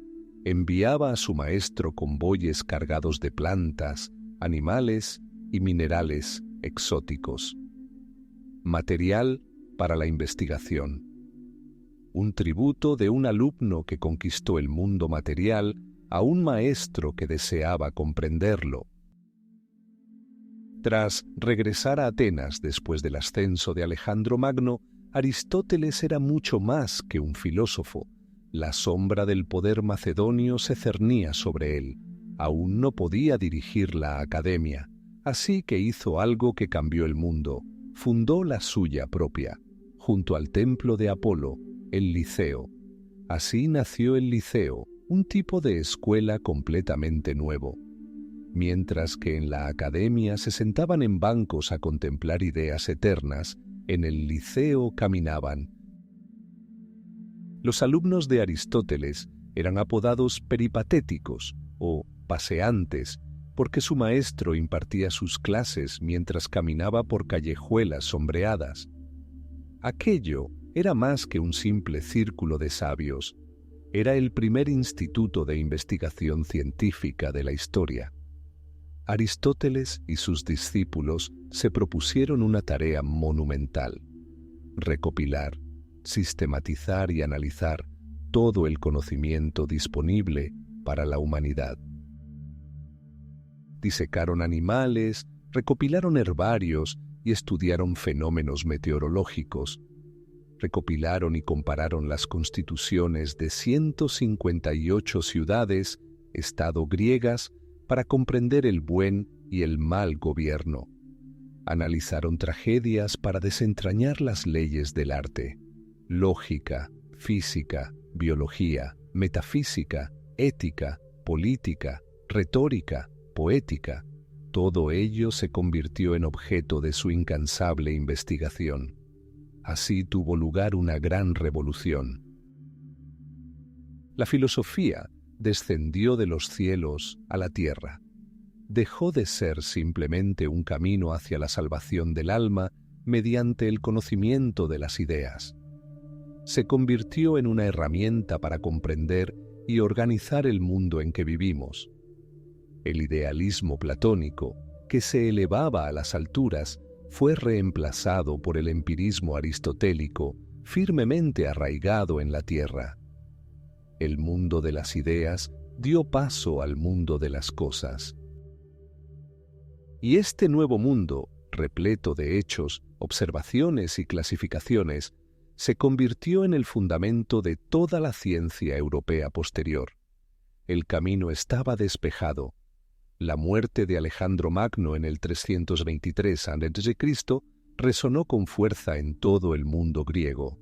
S1: enviaba a su maestro convoyes cargados de plantas, animales y minerales exóticos. Material para la investigación. Un tributo de un alumno que conquistó el mundo material a un maestro que deseaba comprenderlo. Tras regresar a Atenas después del ascenso de Alejandro Magno, Aristóteles era mucho más que un filósofo. La sombra del poder macedonio se cernía sobre él. Aún no podía dirigir la academia, así que hizo algo que cambió el mundo. Fundó la suya propia, junto al templo de Apolo, el Liceo. Así nació el Liceo, un tipo de escuela completamente nuevo. Mientras que en la academia se sentaban en bancos a contemplar ideas eternas, en el Liceo caminaban. Los alumnos de Aristóteles eran apodados peripatéticos o paseantes, porque su maestro impartía sus clases mientras caminaba por callejuelas sombreadas. Aquello era más que un simple círculo de sabios. Era el primer instituto de investigación científica de la historia. Aristóteles y sus discípulos se propusieron una tarea monumental: recopilar, sistematizar y analizar todo el conocimiento disponible para la humanidad. Disecaron animales, recopilaron herbarios y estudiaron fenómenos meteorológicos. Recopilaron y compararon las constituciones de 158 ciudades, estado griegas, para comprender el buen y el mal gobierno. Analizaron tragedias para desentrañar las leyes del arte. Lógica, física, biología, metafísica, ética, política, retórica, poética, todo ello se convirtió en objeto de su incansable investigación. Así tuvo lugar una gran revolución. La filosofía descendió de los cielos a la tierra. Dejó de ser simplemente un camino hacia la salvación del alma mediante el conocimiento de las ideas. Se convirtió en una herramienta para comprender y organizar el mundo en que vivimos. El idealismo platónico, que se elevaba a las alturas, fue reemplazado por el empirismo aristotélico, firmemente arraigado en la tierra. El mundo de las ideas dio paso al mundo de las cosas. Y este nuevo mundo, repleto de hechos, observaciones y clasificaciones, se convirtió en el fundamento de toda la ciencia europea posterior. El camino estaba despejado. La muerte de Alejandro Magno en el 323 a.C. resonó con fuerza en todo el mundo griego.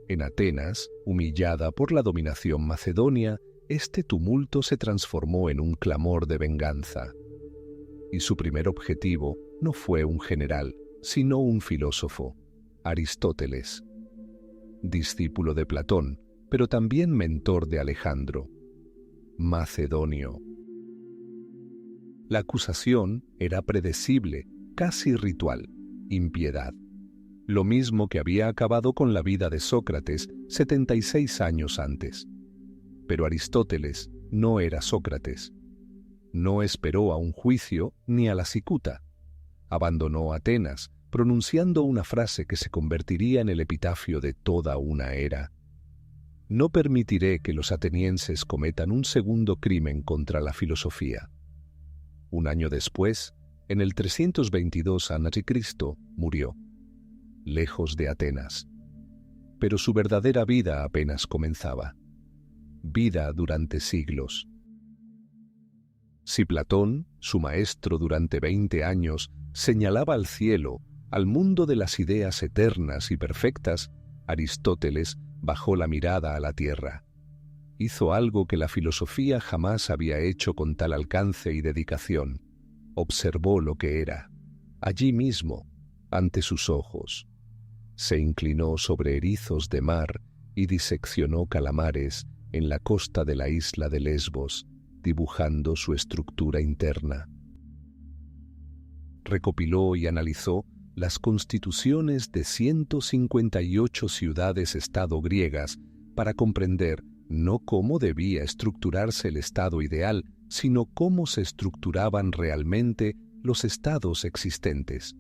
S1: En Atenas, humillada por la dominación macedonia, este tumulto se transformó en un clamor de venganza. Y su primer objetivo no fue un general, sino un filósofo, Aristóteles, discípulo de Platón, pero también mentor de Alejandro, macedonio. La acusación era predecible, casi ritual: impiedad. Lo mismo que había acabado con la vida de Sócrates 76 años antes. Pero Aristóteles no era Sócrates. No esperó a un juicio ni a la cicuta. Abandonó Atenas, pronunciando una frase que se convertiría en el epitafio de toda una era: no permitiré que los atenienses cometan un segundo crimen contra la filosofía. Un año después, en el 322 a.C., murió, lejos de Atenas. Pero su verdadera vida apenas comenzaba. Vida durante siglos. Si Platón, su maestro durante 20 años, señalaba al cielo, al mundo de las ideas eternas y perfectas, Aristóteles bajó la mirada a la tierra. Hizo algo que la filosofía jamás había hecho con tal alcance y dedicación. Observó lo que era, allí mismo, ante sus ojos. Se inclinó sobre erizos de mar y diseccionó calamares en la costa de la isla de Lesbos, dibujando su estructura interna. Recopiló y analizó las constituciones de 158 ciudades-estado griegas para comprender no cómo debía estructurarse el estado ideal, sino cómo se estructuraban realmente los estados existentes.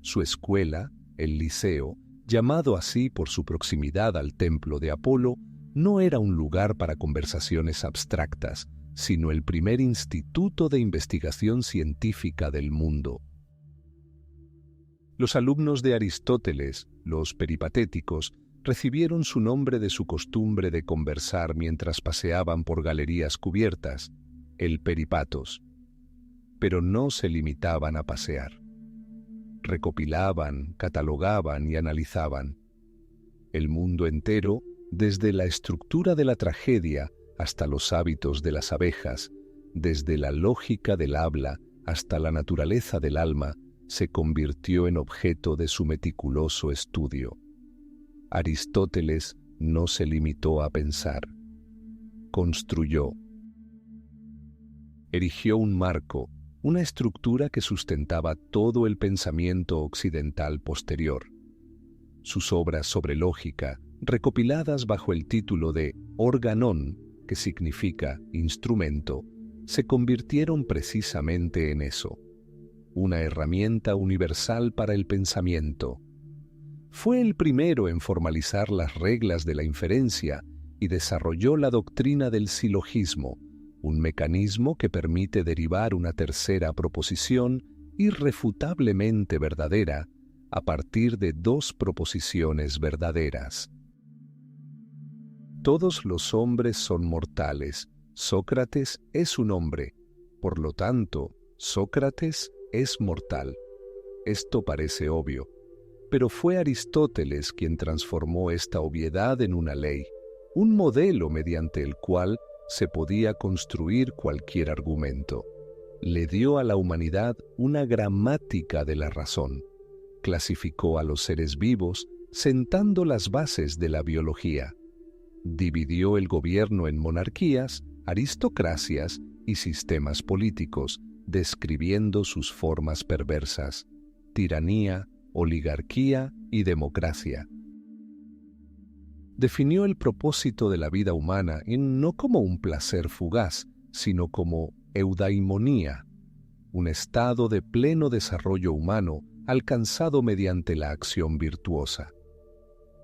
S1: Su escuela, el Liceo, llamado así por su proximidad al templo de Apolo, no era un lugar para conversaciones abstractas, sino el primer instituto de investigación científica del mundo. Los alumnos de Aristóteles, los peripatéticos, recibieron su nombre de su costumbre de conversar mientras paseaban por galerías cubiertas, el peripatos. Pero no se limitaban a pasear. Recopilaban, catalogaban y analizaban. El mundo entero, desde la estructura de la tragedia hasta los hábitos de las abejas, desde la lógica del habla hasta la naturaleza del alma, se convirtió en objeto de su meticuloso estudio. Aristóteles no se limitó a pensar. Construyó. Erigió un marco, una estructura que sustentaba todo el pensamiento occidental posterior. Sus obras sobre lógica, recopiladas bajo el título de Organon, que significa instrumento, se convirtieron precisamente en eso, una herramienta universal para el pensamiento. Fue el primero en formalizar las reglas de la inferencia y desarrolló la doctrina del silogismo, un mecanismo que permite derivar una tercera proposición irrefutablemente verdadera a partir de dos proposiciones verdaderas. Todos los hombres son mortales. Sócrates es un hombre. Por lo tanto, Sócrates es mortal. Esto parece obvio, pero fue Aristóteles quien transformó esta obviedad en una ley, un modelo mediante el cual se podía construir cualquier argumento. Le dio a la humanidad una gramática de la razón. Clasificó a los seres vivos sentando las bases de la biología. Dividió el gobierno en monarquías, aristocracias y sistemas políticos, describiendo sus formas perversas: tiranía, oligarquía y democracia. Definió el propósito de la vida humana no como un placer fugaz, sino como eudaimonía, un estado de pleno desarrollo humano alcanzado mediante la acción virtuosa.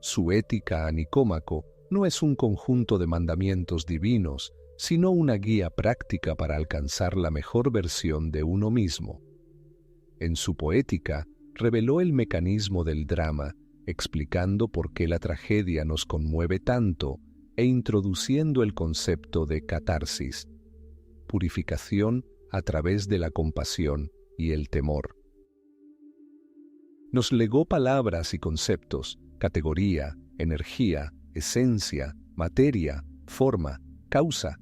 S1: Su ética a Nicómaco no es un conjunto de mandamientos divinos, sino una guía práctica para alcanzar la mejor versión de uno mismo. En su poética, reveló el mecanismo del drama, explicando por qué la tragedia nos conmueve tanto e introduciendo el concepto de catarsis, purificación a través de la compasión y el temor. Nos legó palabras y conceptos, categoría, energía, esencia, materia, forma, causa.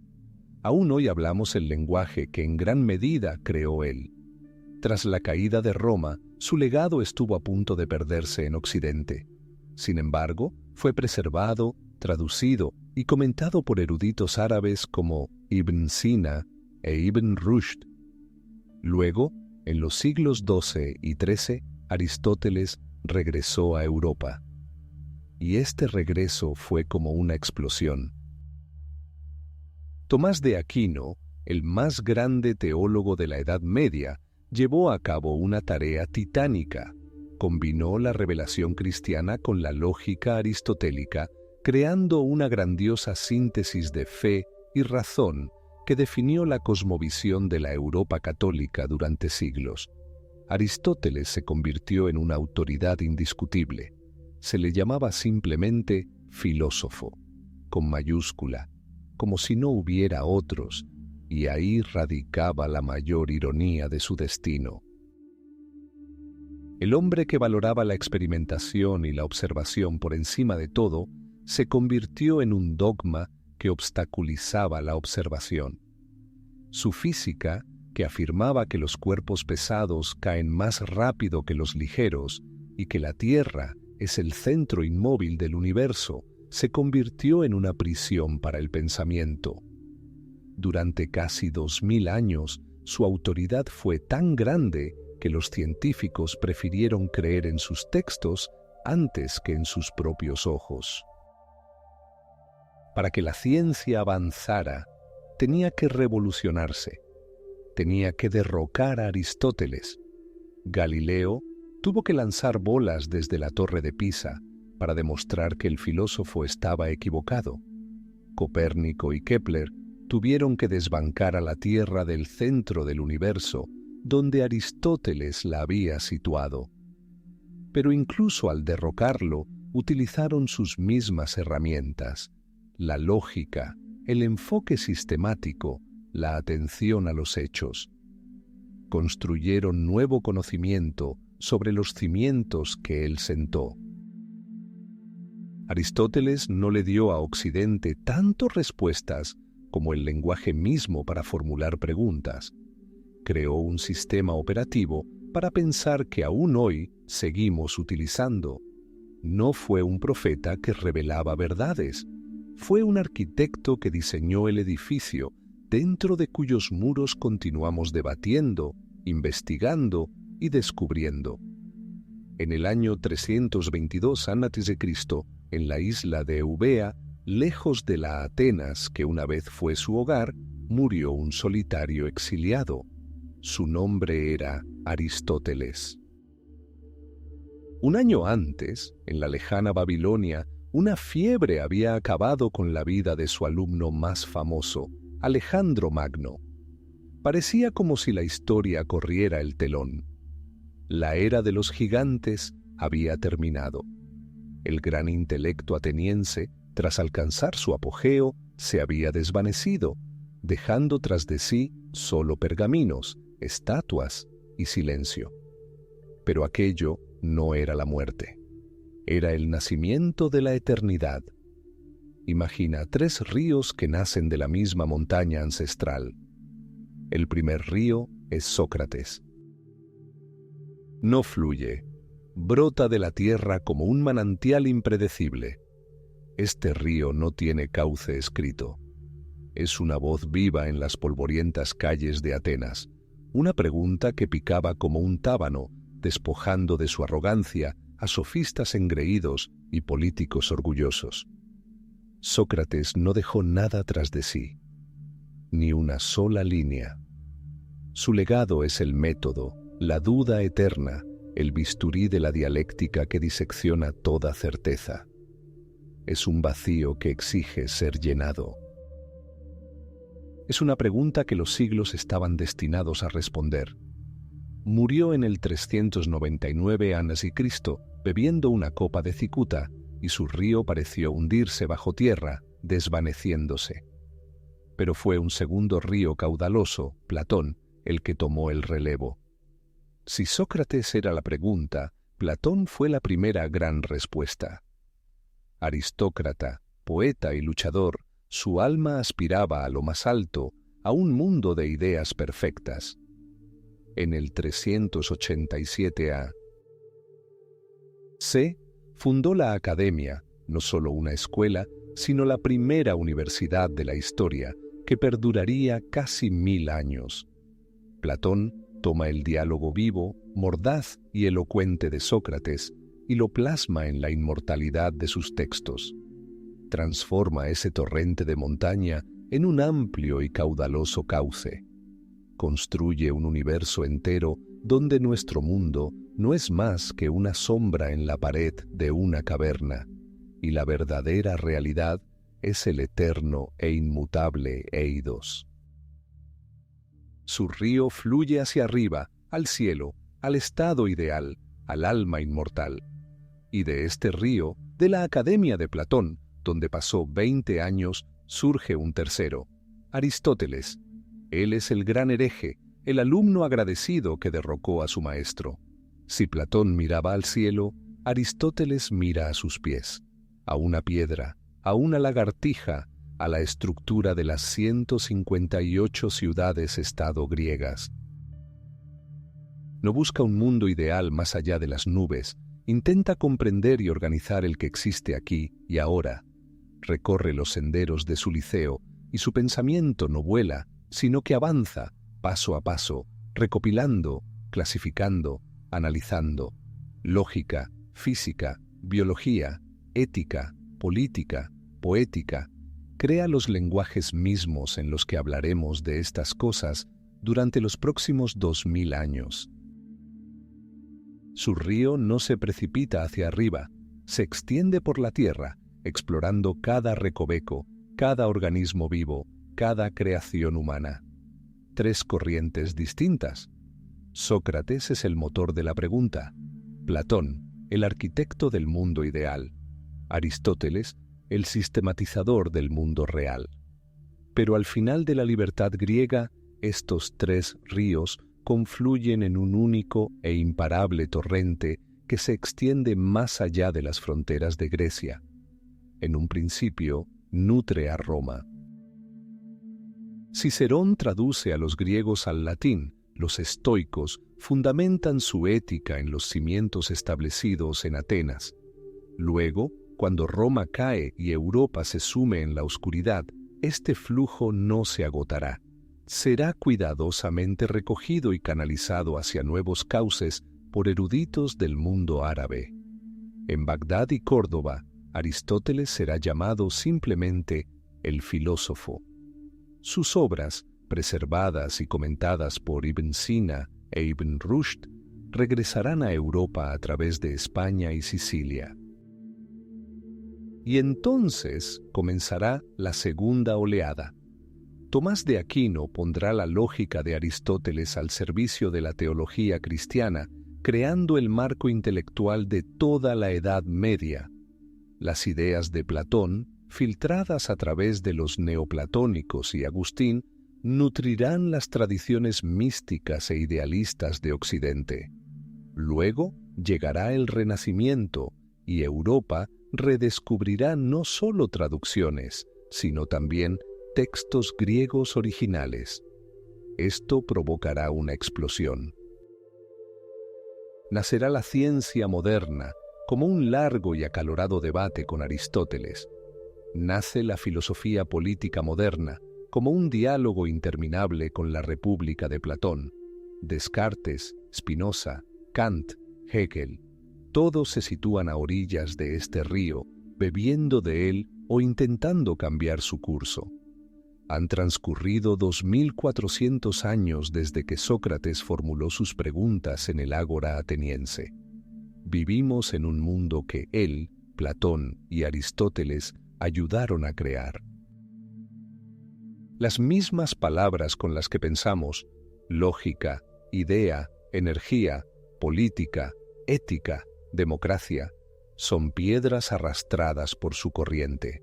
S1: Aún hoy hablamos el lenguaje que en gran medida creó él. Tras la caída de Roma, su legado estuvo a punto de perderse en Occidente. Sin embargo, fue preservado, traducido y comentado por eruditos árabes como Ibn Sina e Ibn Rushd. Luego, en los siglos XII y XIII, Aristóteles regresó a Europa. Y este regreso fue como una explosión. Tomás de Aquino, el más grande teólogo de la Edad Media, llevó a cabo una tarea titánica. Combinó la revelación cristiana con la lógica aristotélica, creando una grandiosa síntesis de fe y razón que definió la cosmovisión de la Europa católica durante siglos. Aristóteles se convirtió en una autoridad indiscutible. Se le llamaba simplemente filósofo, con mayúscula, como si no hubiera otros, y ahí radicaba la mayor ironía de su destino. El hombre que valoraba la experimentación y la observación por encima de todo, se convirtió en un dogma que obstaculizaba la observación. Su física, que afirmaba que los cuerpos pesados caen más rápido que los ligeros y que la Tierra es el centro inmóvil del universo, se convirtió en una prisión para el pensamiento. Durante casi 2000 años, su autoridad fue tan grande que los científicos prefirieron creer en sus textos antes que en sus propios ojos. Para que la ciencia avanzara, tenía que revolucionarse, tenía que derrocar a Aristóteles. Galileo tuvo que lanzar bolas desde la Torre de Pisa para demostrar que el filósofo estaba equivocado. Copérnico y Kepler tuvieron que desbancar a la Tierra del centro del universo, donde Aristóteles la había situado. Pero incluso al derrocarlo, utilizaron sus mismas herramientas: la lógica, el enfoque sistemático, la atención a los hechos. Construyeron nuevo conocimiento sobre los cimientos que él sentó. Aristóteles no le dio a Occidente tanto respuestas como el lenguaje mismo para formular preguntas. Creó un sistema operativo para pensar que aún hoy seguimos utilizando. No fue un profeta que revelaba verdades. Fue un arquitecto que diseñó el edificio, dentro de cuyos muros continuamos debatiendo, investigando y descubriendo. En el año 322 a.C., en la isla de Eubea, lejos de la Atenas que una vez fue su hogar, murió un solitario exiliado. Su nombre era Aristóteles. Un año antes, en la lejana Babilonia, una fiebre había acabado con la vida de su alumno más famoso, Alejandro Magno. Parecía como si la historia corriera el telón. La era de los gigantes había terminado. El gran intelecto ateniense, tras alcanzar su apogeo, se había desvanecido, dejando tras de sí solo pergaminos, estatuas y silencio. Pero aquello no era la muerte, era el nacimiento de la eternidad. Imagina 3 ríos que nacen de la misma montaña ancestral. El primer río es Sócrates. No fluye, brota de la tierra como un manantial impredecible. Este río no tiene cauce escrito. Es una voz viva en las polvorientas calles de Atenas, una pregunta que picaba como un tábano, despojando de su arrogancia a sofistas engreídos y políticos orgullosos. Sócrates no dejó nada tras de sí, ni una sola línea. Su legado es el método, la duda eterna, el bisturí de la dialéctica que disecciona toda certeza. Es un vacío que exige ser llenado. Es una pregunta que los siglos estaban destinados a responder. Murió en el 399 a.C. bebiendo una copa de cicuta, y su río pareció hundirse bajo tierra, desvaneciéndose. Pero fue un segundo río caudaloso, Platón, el que tomó el relevo. Si Sócrates era la pregunta, Platón fue la primera gran respuesta. Aristócrata, poeta y luchador, su alma aspiraba a lo más alto, a un mundo de ideas perfectas. En el 387 a.C. fundó la Academia, no solo una escuela, sino la primera universidad de la historia, que perduraría casi 1000 años. Platón toma el diálogo vivo, mordaz y elocuente de Sócrates y lo plasma en la inmortalidad de sus textos. Transforma ese torrente de montaña en un amplio y caudaloso cauce. Construye un universo entero donde nuestro mundo no es más que una sombra en la pared de una caverna, y la verdadera realidad es el eterno e inmutable Eidos. Su río fluye hacia arriba, al cielo, al estado ideal, al alma inmortal. Y de este río, de la Academia de Platón, donde pasó 20 años, surge un tercero, Aristóteles. Él es el gran hereje, el alumno agradecido que derrocó a su maestro. Si Platón miraba al cielo, Aristóteles mira a sus pies, a una piedra, a una lagartija, a la estructura de las 158 ciudades-estado griegas. No busca un mundo ideal más allá de las nubes, intenta comprender y organizar el que existe aquí y ahora. Recorre los senderos de su liceo y su pensamiento no vuela, sino que avanza, paso a paso, recopilando, clasificando, analizando. Lógica, física, biología, ética, política, poética. Crea los lenguajes mismos en los que hablaremos de estas cosas durante los próximos 2000 años. Su río no se precipita hacia arriba, se extiende por la tierra, explorando cada recoveco, cada organismo vivo, cada creación humana. 3 corrientes distintas. Sócrates es el motor de la pregunta, Platón, el arquitecto del mundo ideal, Aristóteles, el sistematizador del mundo real. Pero al final de la libertad griega, estos 3 ríos confluyen en un único e imparable torrente que se extiende más allá de las fronteras de Grecia. En un principio, nutre a Roma. Cicerón traduce a los griegos al latín. Los estoicos fundamentan su ética en los cimientos establecidos en Atenas. Luego, cuando Roma cae y Europa se sume en la oscuridad, este flujo no se agotará. Será cuidadosamente recogido y canalizado hacia nuevos cauces por eruditos del mundo árabe. En Bagdad y Córdoba, Aristóteles será llamado simplemente el filósofo. Sus obras, preservadas y comentadas por Ibn Sina e Ibn Rushd, regresarán a Europa a través de España y Sicilia. Y entonces comenzará la segunda oleada. Tomás de Aquino pondrá la lógica de Aristóteles al servicio de la teología cristiana, creando el marco intelectual de toda la Edad Media. Las ideas de Platón, filtradas a través de los neoplatónicos y Agustín, nutrirán las tradiciones místicas e idealistas de Occidente. Luego llegará el Renacimiento y Europa redescubrirá no solo traducciones, sino también textos griegos originales. Esto provocará una explosión. Nacerá la ciencia moderna como un largo y acalorado debate con Aristóteles. Nace la filosofía política moderna como un diálogo interminable con la República de Platón. Descartes, Spinoza, Kant, Hegel, todos se sitúan a orillas de este río, bebiendo de él o intentando cambiar su curso. Han transcurrido 2400 años desde que Sócrates formuló sus preguntas en el ágora ateniense. Vivimos en un mundo que él, Platón y Aristóteles ayudaron a crear. Las mismas palabras con las que pensamos, lógica, idea, energía, política, ética, democracia, son piedras arrastradas por su corriente.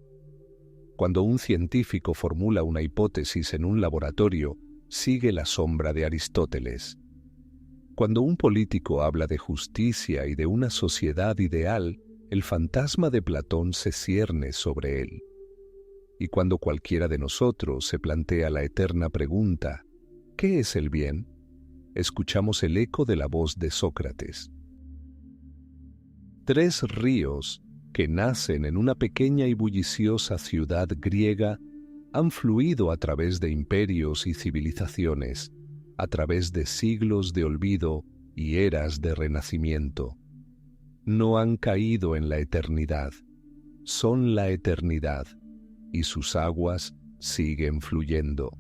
S1: Cuando un científico formula una hipótesis en un laboratorio, sigue la sombra de Aristóteles. Cuando un político habla de justicia y de una sociedad ideal, el fantasma de Platón se cierne sobre él. Y cuando cualquiera de nosotros se plantea la eterna pregunta, ¿qué es el bien?, escuchamos el eco de la voz de Sócrates. 3 ríos que nacen en una pequeña y bulliciosa ciudad griega han fluido a través de imperios y civilizaciones, a través de siglos de olvido y eras de renacimiento. No han caído en la eternidad, son la eternidad, y sus aguas siguen fluyendo.